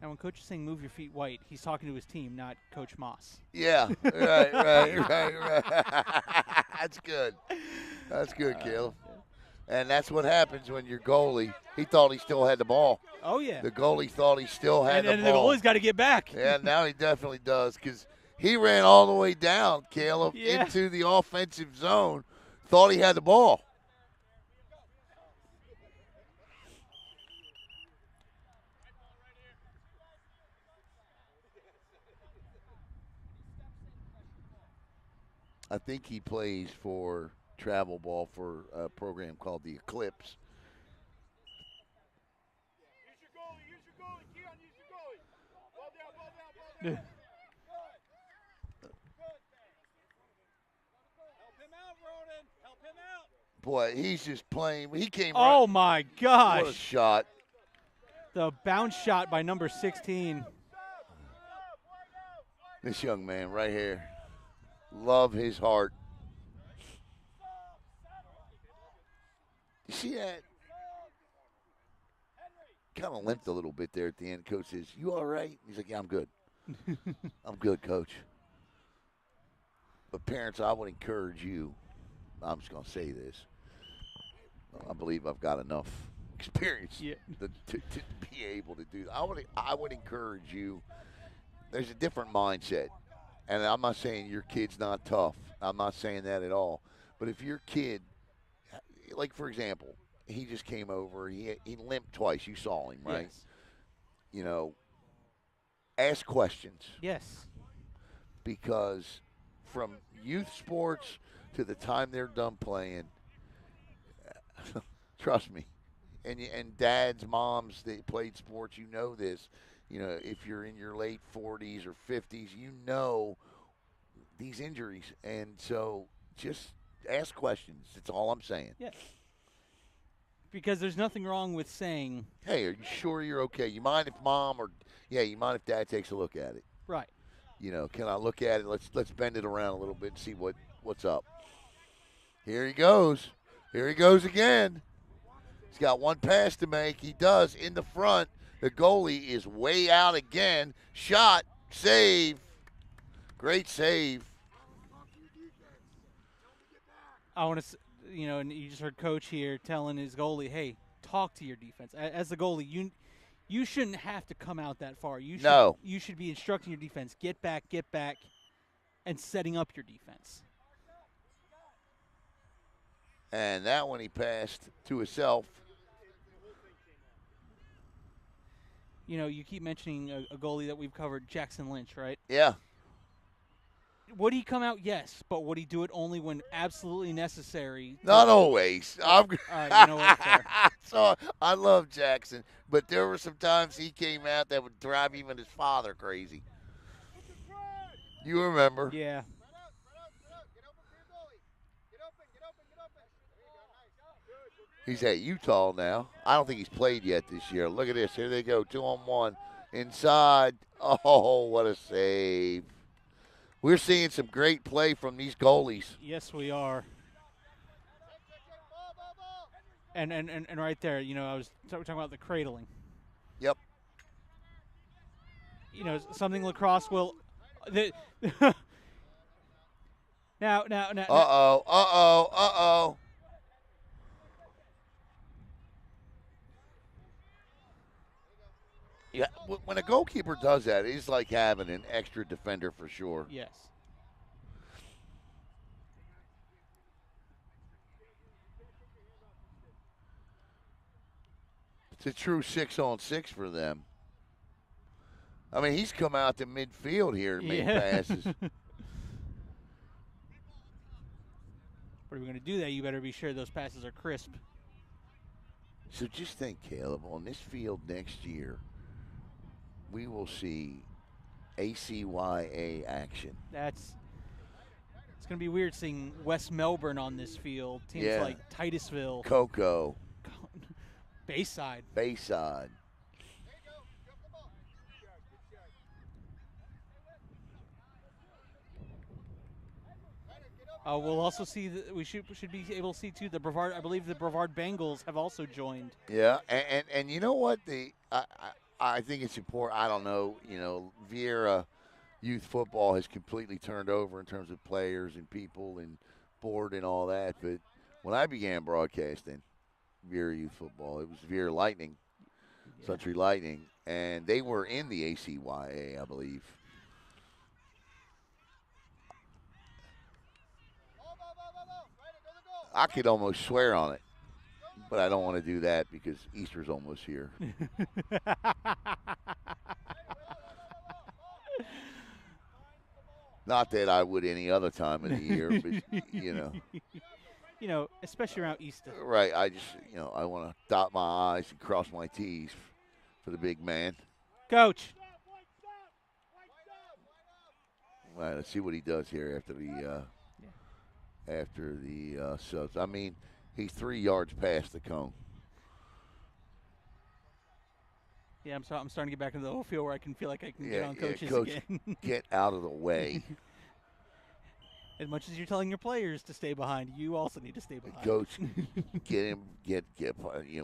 And when Coach is saying move your feet white, he's talking to his team, not Coach Moss. Yeah, right. That's good. That's good, Caleb. And that's what happens when your goalie, he thought he still had the ball. Oh, yeah. The goalie thought he still had the and ball. the goalie's got to get back. Yeah, now he definitely does because he ran all the way down, Caleb, Yeah. into the offensive zone, thought he had the ball. I think he plays for travel ball for a program called the Eclipse. Use your goalie. Keon, use your goalie. Ball down. Help him out, Ronan. Help him out. Boy, he's just playing. He came Oh, right. my What a gosh. shot. The bounce shot by number 16. This young man right here. Love his heart. You see that? Kind of limped a little bit there at the end. Coach says, "You all right?" He's like, "Yeah, I'm good. I'm good, Coach." But parents, I would encourage you. I'm just going to say this. I believe I've got enough experience to be able to do that. I would encourage you. There's a different mindset. And I'm not saying your kid's not tough. I'm not saying that at all. But if your kid, like for example, he just came over. He limped twice. You saw him, right? Yes. You know, ask questions. Yes. Because from youth sports to the time they're done playing, trust me, and dads, moms that played sports, you know this. You know, if you're in your late 40s or 50s, you know these injuries. And so just ask questions. That's all I'm saying. Yeah. Because there's nothing wrong with saying, "Hey, are you sure you're okay? You mind if you mind if dad takes a look at it? right. You know, can I look at it? Let's bend it around a little bit and see what's up." Here he goes. Here he goes again. He's got one pass to make. He does in the front. The goalie is way out again. Shot, save. Great save. I want to and you just heard Coach here telling his goalie, "Hey, talk to your defense." As the goalie, you shouldn't have to come out that far. No. You should be instructing your defense, get back, and setting up your defense. And that one he passed to himself. You keep mentioning a goalie that we've covered, Jackson Lynch, right? Yeah. Would he come out? Yes, but would he do it only when absolutely necessary? Not always. All right, you know what? Fair. So I love Jackson, but there were some times he came out that would drive even his father crazy. You remember? Yeah. He's at Utah now. I don't think he's played yet this year. Look at this. Here they go. 2-on-1. Inside. Oh, what a save. We're seeing some great play from these goalies. Yes, we are. And right there, I was talking about the cradling. Yep. Something Lacrosse will. Now. Uh-oh. Yeah, when a goalkeeper does that, it's like having an extra defender for sure. Yes. It's a true 6-on-6 for them. I mean, he's come out to midfield here and made passes. But if you're going to do that, you better be sure those passes are crisp. So just think, Caleb, on this field next year, we will see ACYA action. It's going to be weird seeing West Melbourne on this field. Teams like Titusville. Cocoa. Bayside. We'll also see we should be able to see too the Brevard. I believe the Brevard Bengals have also joined. Yeah, and you know what? I think it's important. I don't know. Vieira youth football has completely turned over in terms of players and people and board and all that. But when I began broadcasting Vieira youth football, it was Vieira Lightning, Country Lightning, and they were in the ACYA, I believe. I could almost swear on it, but I don't want to do that because Easter's almost here. Not that I would any other time of the year, but, especially around Easter. Right. I just, I want to dot my I's and cross my T's for the big man. Coach. All right, let's see what he does here after the subs. I mean, he's 3 yards past the cone. Yeah, I'm starting to get back into the whole field where I can feel like I can get on coaches Coach, again. Get out of the way. As much as you're telling your players to stay behind, you also need to stay behind. Coach, get him.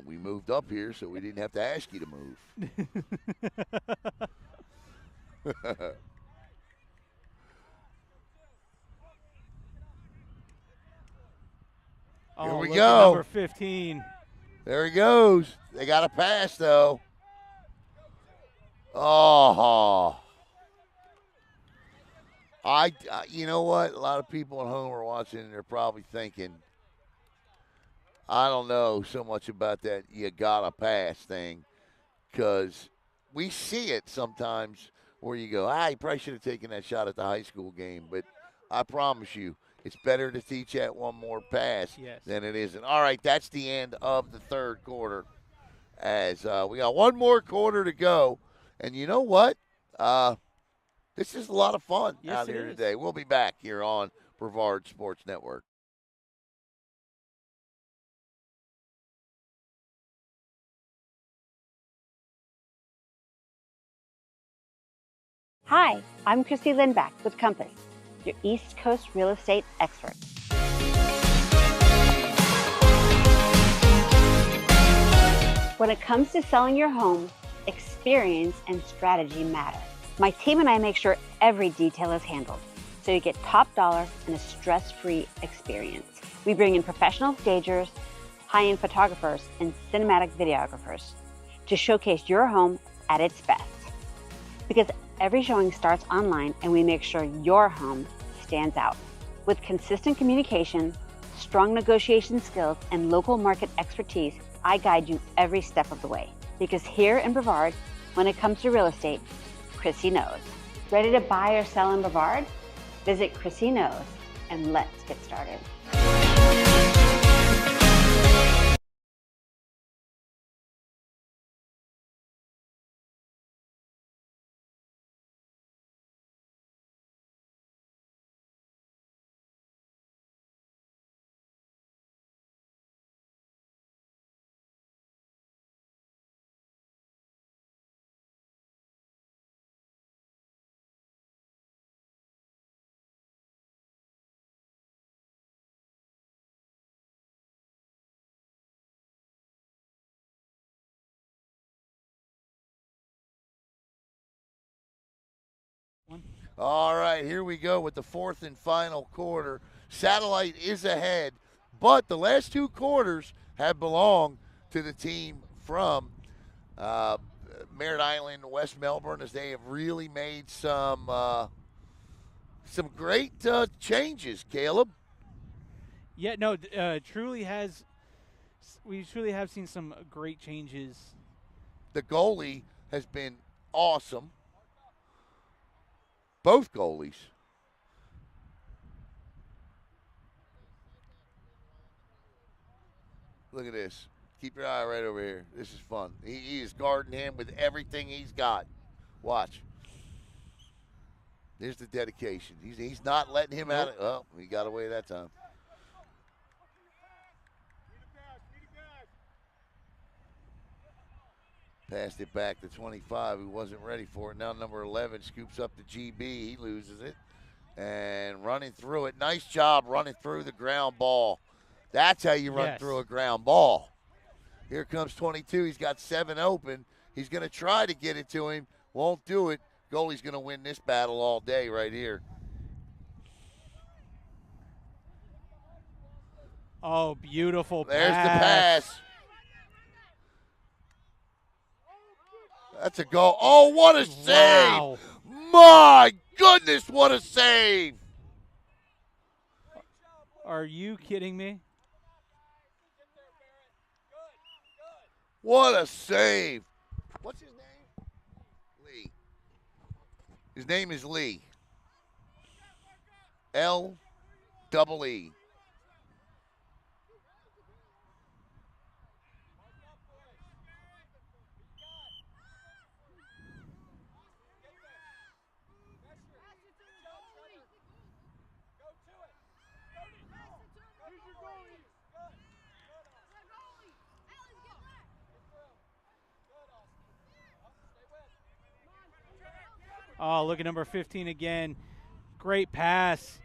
We moved up here, so we didn't have to ask you to move. Here we go. Number 15. There he goes. They got a pass, though. Oh. You know what? A lot of people at home are watching, and they're probably thinking, I don't know so much about that you got to pass thing, because we see it sometimes where you go, you probably should have taken that shot at the high school game. But I promise you, it's better to teach that one more pass than it isn't. All right, that's the end of the third quarter, as we got one more quarter to go. And you know what? This is a lot of fun out here today. We'll be back here on Brevard Sports Network. Hi, I'm Christy Lindback with Compass, your East Coast real estate expert. When it comes to selling your home, experience and strategy matter. My team and I make sure every detail is handled, so you get top dollar and a stress-free experience. We bring in professional stagers, high-end photographers, and cinematic videographers to showcase your home at its best. Because every showing starts online and we make sure your home stands out. With consistent communication, strong negotiation skills, and local market expertise, I guide you every step of the way. Because here in Brevard, when it comes to real estate, Chrissy knows. Ready to buy or sell in Brevard? Visit Chrissy Knows and let's get started. All right, here we go with the fourth and final quarter. Satellite is ahead, but the last two quarters have belonged to the team from Merritt Island, West Melbourne, as they have really made some great changes, Caleb. Yeah, no, truly has. We truly have seen some great changes. The goalie has been awesome. Both goalies. Look at this. Keep your eye right over here. This is fun. He is guarding him with everything he's got. Watch. There's the dedication. He's not letting him out. Oh, he got away that time. Passed it back to 25, who wasn't ready for it. Now number 11 scoops up the GB. He loses it. And running through it. Nice job running through the ground ball. That's how you run through a ground ball. Here comes 22. He's got 7 open. He's going to try to get it to him. Won't do it. Goalie's going to win this battle all day right here. Oh, beautiful pass. There's the pass. That's a goal. Oh, what a save. Wow. My goodness, what a save. Are you kidding me? What a save. What's his name? Lee. His name is Lee. L-double-E. Oh, look at number 15 again. Great pass.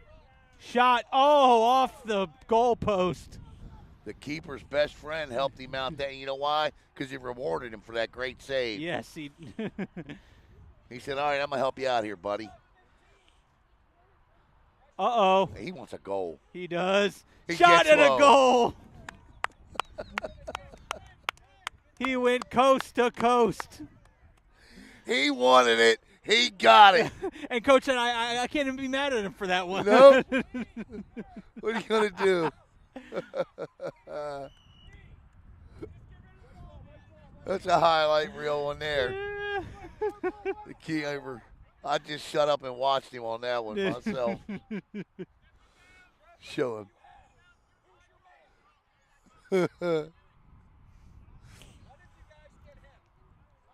Shot. Oh, off the goalpost. The keeper's best friend helped him out there. You know why? Because he rewarded him for that great save. Yes, he. He said, all right, I'm going to help you out here, buddy. Uh-oh. He wants a goal. He does. He Shot gets and low. a goal. He went coast to coast. He wanted it. He got it. And Coach said, I can't even be mad at him for that one. Nope. What are you going to do? That's a highlight reel one there. The keeper. I just shut up and watched him on that one myself. Show him.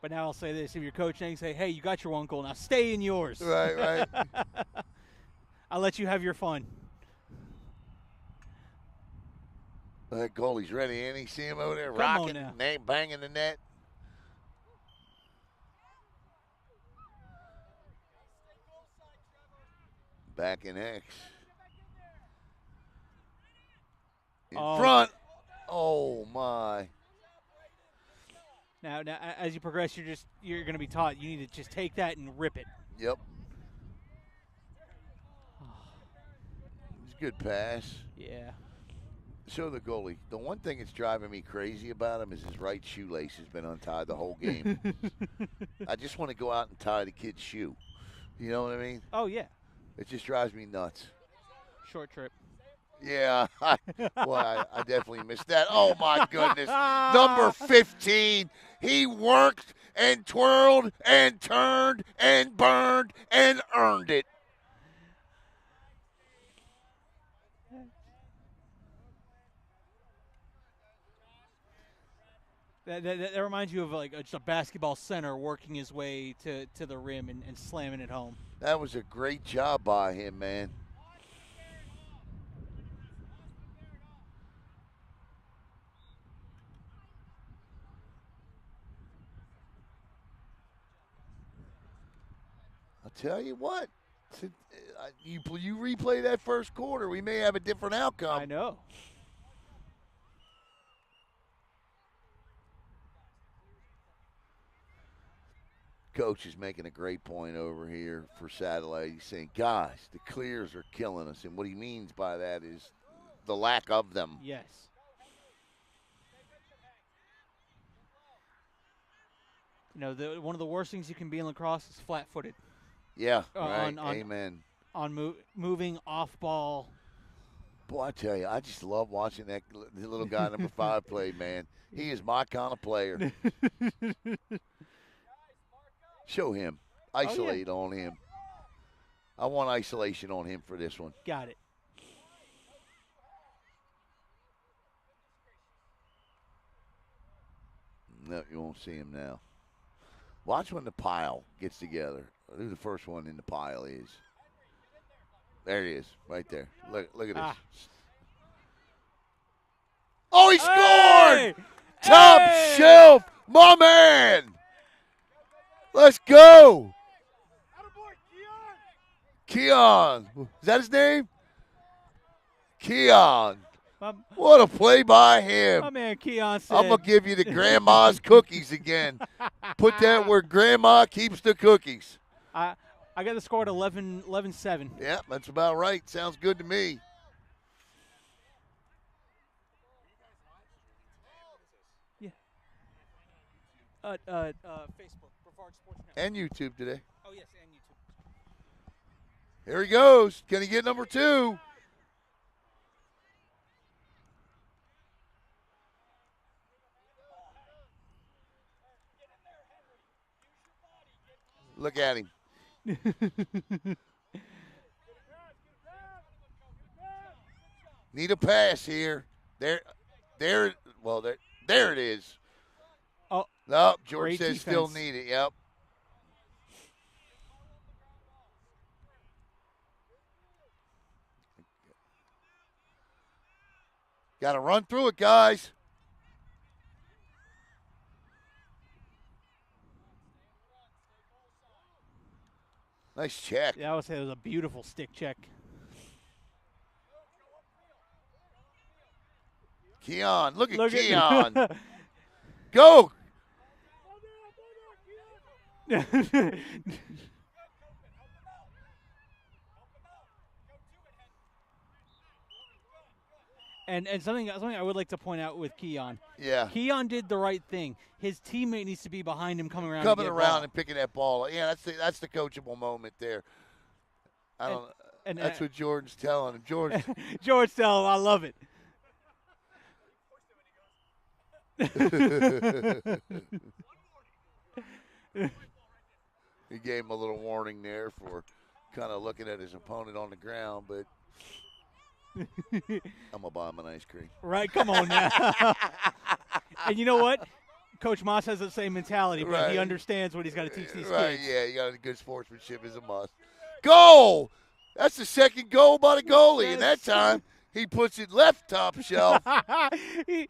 But now I'll say this. If you're coaching, say, hey, you got your one goal. Now stay in yours. Right. I'll let you have your fun. That goalie's ready, and you see him over there Come rocking, on now. banging the net. Back in X. In front. Oh, my. Now, as you progress, you're going to be taught you need to just take that and rip it. Yep. It's a good pass. Yeah. So the goalie. The one thing that's driving me crazy about him is his right shoelace has been untied the whole game. I just want to go out and tie the kid's shoe. You know what I mean? Oh, yeah. It just drives me nuts. Short trip. Yeah, I definitely missed that. Oh, my goodness. Number 15, he worked and twirled and turned and burned and earned it. That reminds you of like just a basketball center working his way to the rim and slamming it home. That was a great job by him, man. I'll tell you what. You replay that first quarter, we may have a different outcome. I know. Coach is making a great point over here for Satellite. He's saying, guys, the clears are killing us. And what he means by that is the lack of them. Yes. You know, one of the worst things you can be in lacrosse is flat-footed. Yeah, right. Amen. On moving off ball. Boy, I tell you, I just love watching that little guy, number 5, play, man. He is my kind of player. Show him. Isolate on him. I want isolation on him for this one. Got it. No, you won't see him now. Watch when the pile gets together. Who the first one in the pile is. There he is, right there. Look at this. Oh, he scored! Hey! Top shelf, my man! Let's go! Keon. Is that his name? Keon. What a play by him. My man Keon said. I'm going to give you the grandma's cookies again. Put that where grandma keeps the cookies. I got the score at 11-7. Yeah, that's about right. Sounds good to me. Yeah. Facebook, Brevard Sports Network. And YouTube today. Oh, yes, and YouTube. Here he goes. Can he get number 2? Look at him. Need a pass here. There it is. Oh, no, George great says defense. still need it. Yep. Got to run through it, guys. Nice check. Yeah, I would say it was a beautiful stick check. Keon, look at Keon. At Go. And something I would like to point out with Keon. Yeah. Keon did the right thing. His teammate needs to be behind him coming around. And picking that ball. Yeah, that's the coachable moment there. That's what Jordan's telling him. George tell him, I love it. He gave him a little warning there for kind of looking at his opponent on the ground, but I'm going to buy him an ice cream. Right, come on now. And you know what? Coach Moss has the same mentality, but he understands what he's got to teach these kids. Yeah, you got good sportsmanship is a must. Goal! That's the second goal by the goalie, and that time he puts it left top shelf. he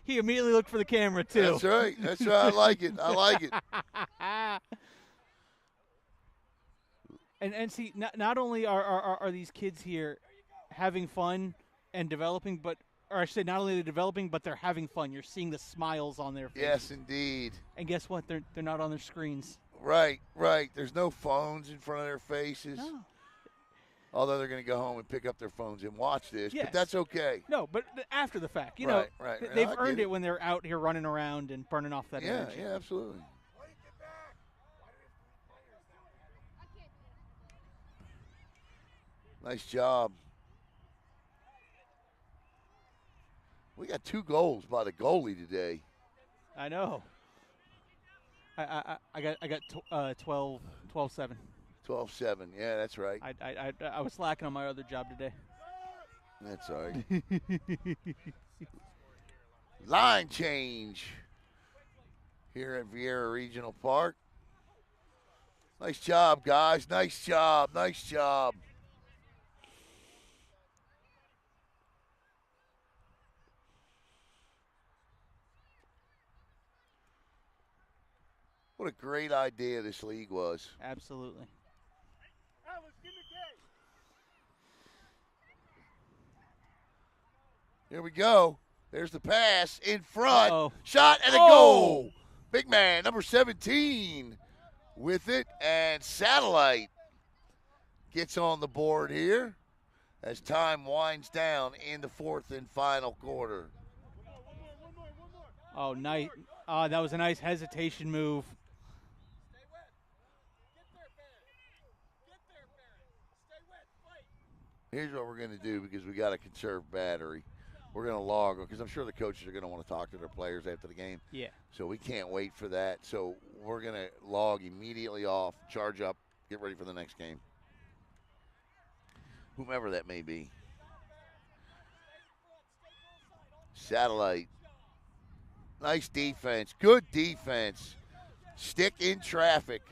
immediately looked for the camera, too. That's right. I like it. And see, not only are these kids here having fun and developing, or I should say not only are they developing, but they're having fun. You're seeing the smiles on their faces. Yes, indeed. And guess what? They're not on their screens. Right. There's no phones in front of their faces. No. Although they're going to go home and pick up their phones and watch this, Yes. but that's okay. No, but after the fact, you Right, know, right. they've No, I earned get it when they're out here running around and burning off that Yeah, energy. yeah, absolutely. Nice job. We got 2 goals by the goalie today. I know. I got 12-7. 12-7. Yeah, that's right. I was slacking on my other job today. That's all right. Line change here at Vieira Regional Park. Nice job, guys. Nice job. Nice job. What a great idea this league was. Absolutely. Alice, give me K. Here we go. There's the pass in front. Uh-oh. Shot and a Oh! goal. Big man, number 17 with it. And Satellite gets on the board here as time winds down in the 4th and final quarter. One more. Oh, nice. That was a nice hesitation move. Stay wet. Get there, Barrett. Stay wet. Fight. Here's what we're going to do because we got to conserve battery. We're going to log because I'm sure the coaches are going to want to talk to their players after the game. Yeah. So we can't wait for that. So we're going to log immediately off, charge up, get ready for the next game. Whomever that may be. Satellite. Nice defense. Good defense. Stick in traffic.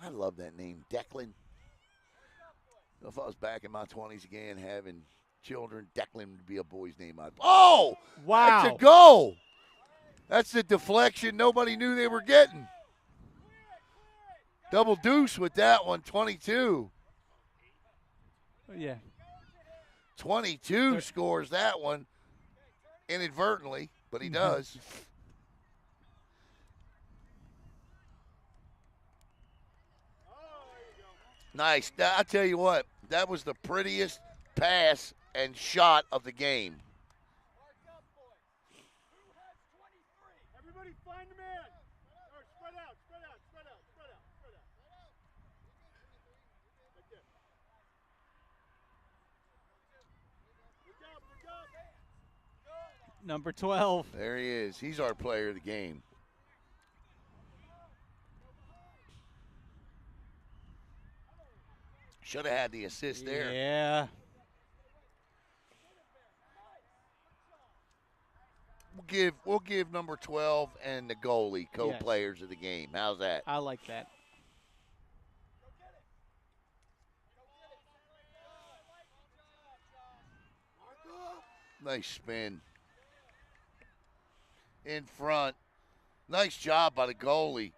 I love that name, Declan. If I was back in my 20s again having children, Declan would be a boy's name. Oh! Wow. That's a goal! That's the deflection nobody knew they were getting. Double deuce with that one, 22. Yeah. 22 scores that one inadvertently, but he does. Nice. Now, I'll tell you what, that was the prettiest pass and shot of the game. Everybody find the man. All right, spread out. Right there. Look up. Number 12. There he is. He's our player of the game. Should have had the assist there. Yeah. We'll give number 12 and the goalie co-players of the game. How's that? I like that. Nice spin. In front. Nice job by the goalie.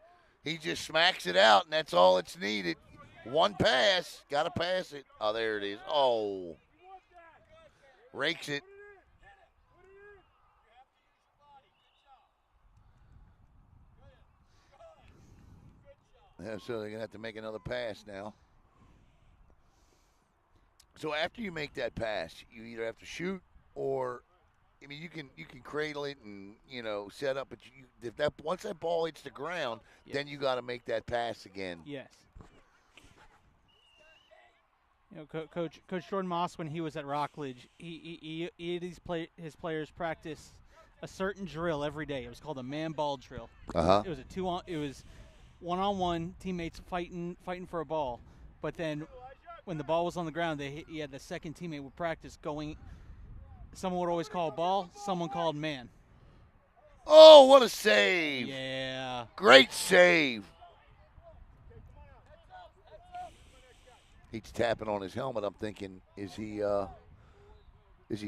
He just smacks it out, and that's all it's needed. One pass. Got to pass it. Oh, there it is. Oh. Rakes it. Yeah, so they're going to have to make another pass now. So after you make that pass, you either have to shoot or, I mean, you can cradle it and, you know, set up. But once that ball hits the ground, then you got to make that pass again. Yes. You know, Coach Jordan Moss, when he was at Rockledge, he had his players practice a certain drill every day. It was called a man ball drill. Uh-huh. It was one-on-one, teammates fighting for a ball. But then when the ball was on the ground, he had the second teammate would practice going. Someone would always call ball, someone called man. Oh, what a save. Yeah. Great save. He's tapping on his helmet. I'm thinking, is he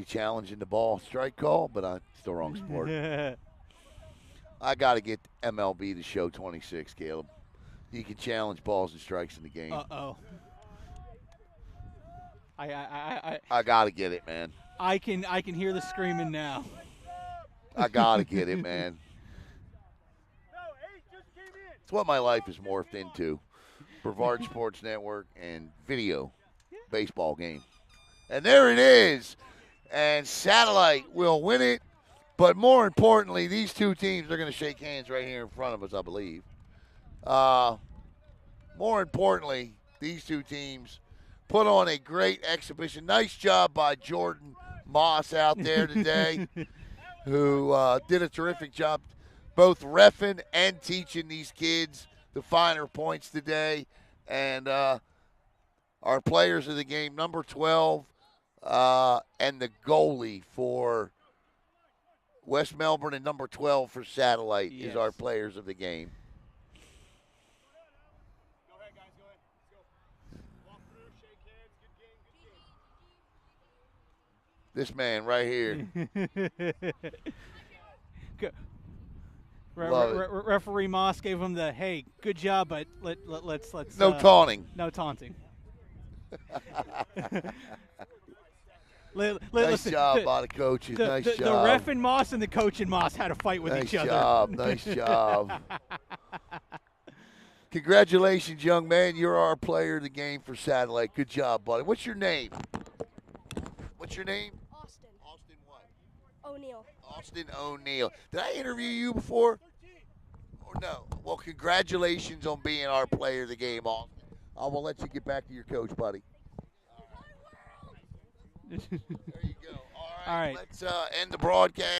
challenging the ball strike call? But it's the wrong sport. I got to get MLB to show 26, Caleb. You can challenge balls and strikes in the game. Uh-oh. I got to get it, man. I can hear the screaming now. I got to get it, man. It's what my life has morphed into. Brevard Sports Network and video baseball game. And there it is. And Satellite will win it. But more importantly, these two teams are going to shake hands right here in front of us, I believe. More importantly, these two teams put on a great exhibition. Nice job by Jordan Moss out there today, who did a terrific job both reffing and teaching these kids the finer points today. And our players of the game, number 12, and the goalie for West Melbourne and number 12 for Satellite is our players of the game. Go ahead, guys. Go ahead. Let's go. Walk through, shake hands. Good game. This man right here. Love it. Referee Moss gave him the, hey, good job, but let's no taunting. No taunting. Nice Listen, job by the coaches. Nice job. The ref and Moss and the coach and Moss had a fight with each other. Nice job. Congratulations, young man. You're our player of the game for Satellite. Good job, buddy. What's your name? What's your name? Austin. Austin what? O'Neill. Austin O'Neill. Did I interview you before? Or no? Well, congratulations on being our player of the game, Austin. I will let you get back to your coach, buddy. There you go. All right. All right. Let's end the broadcast.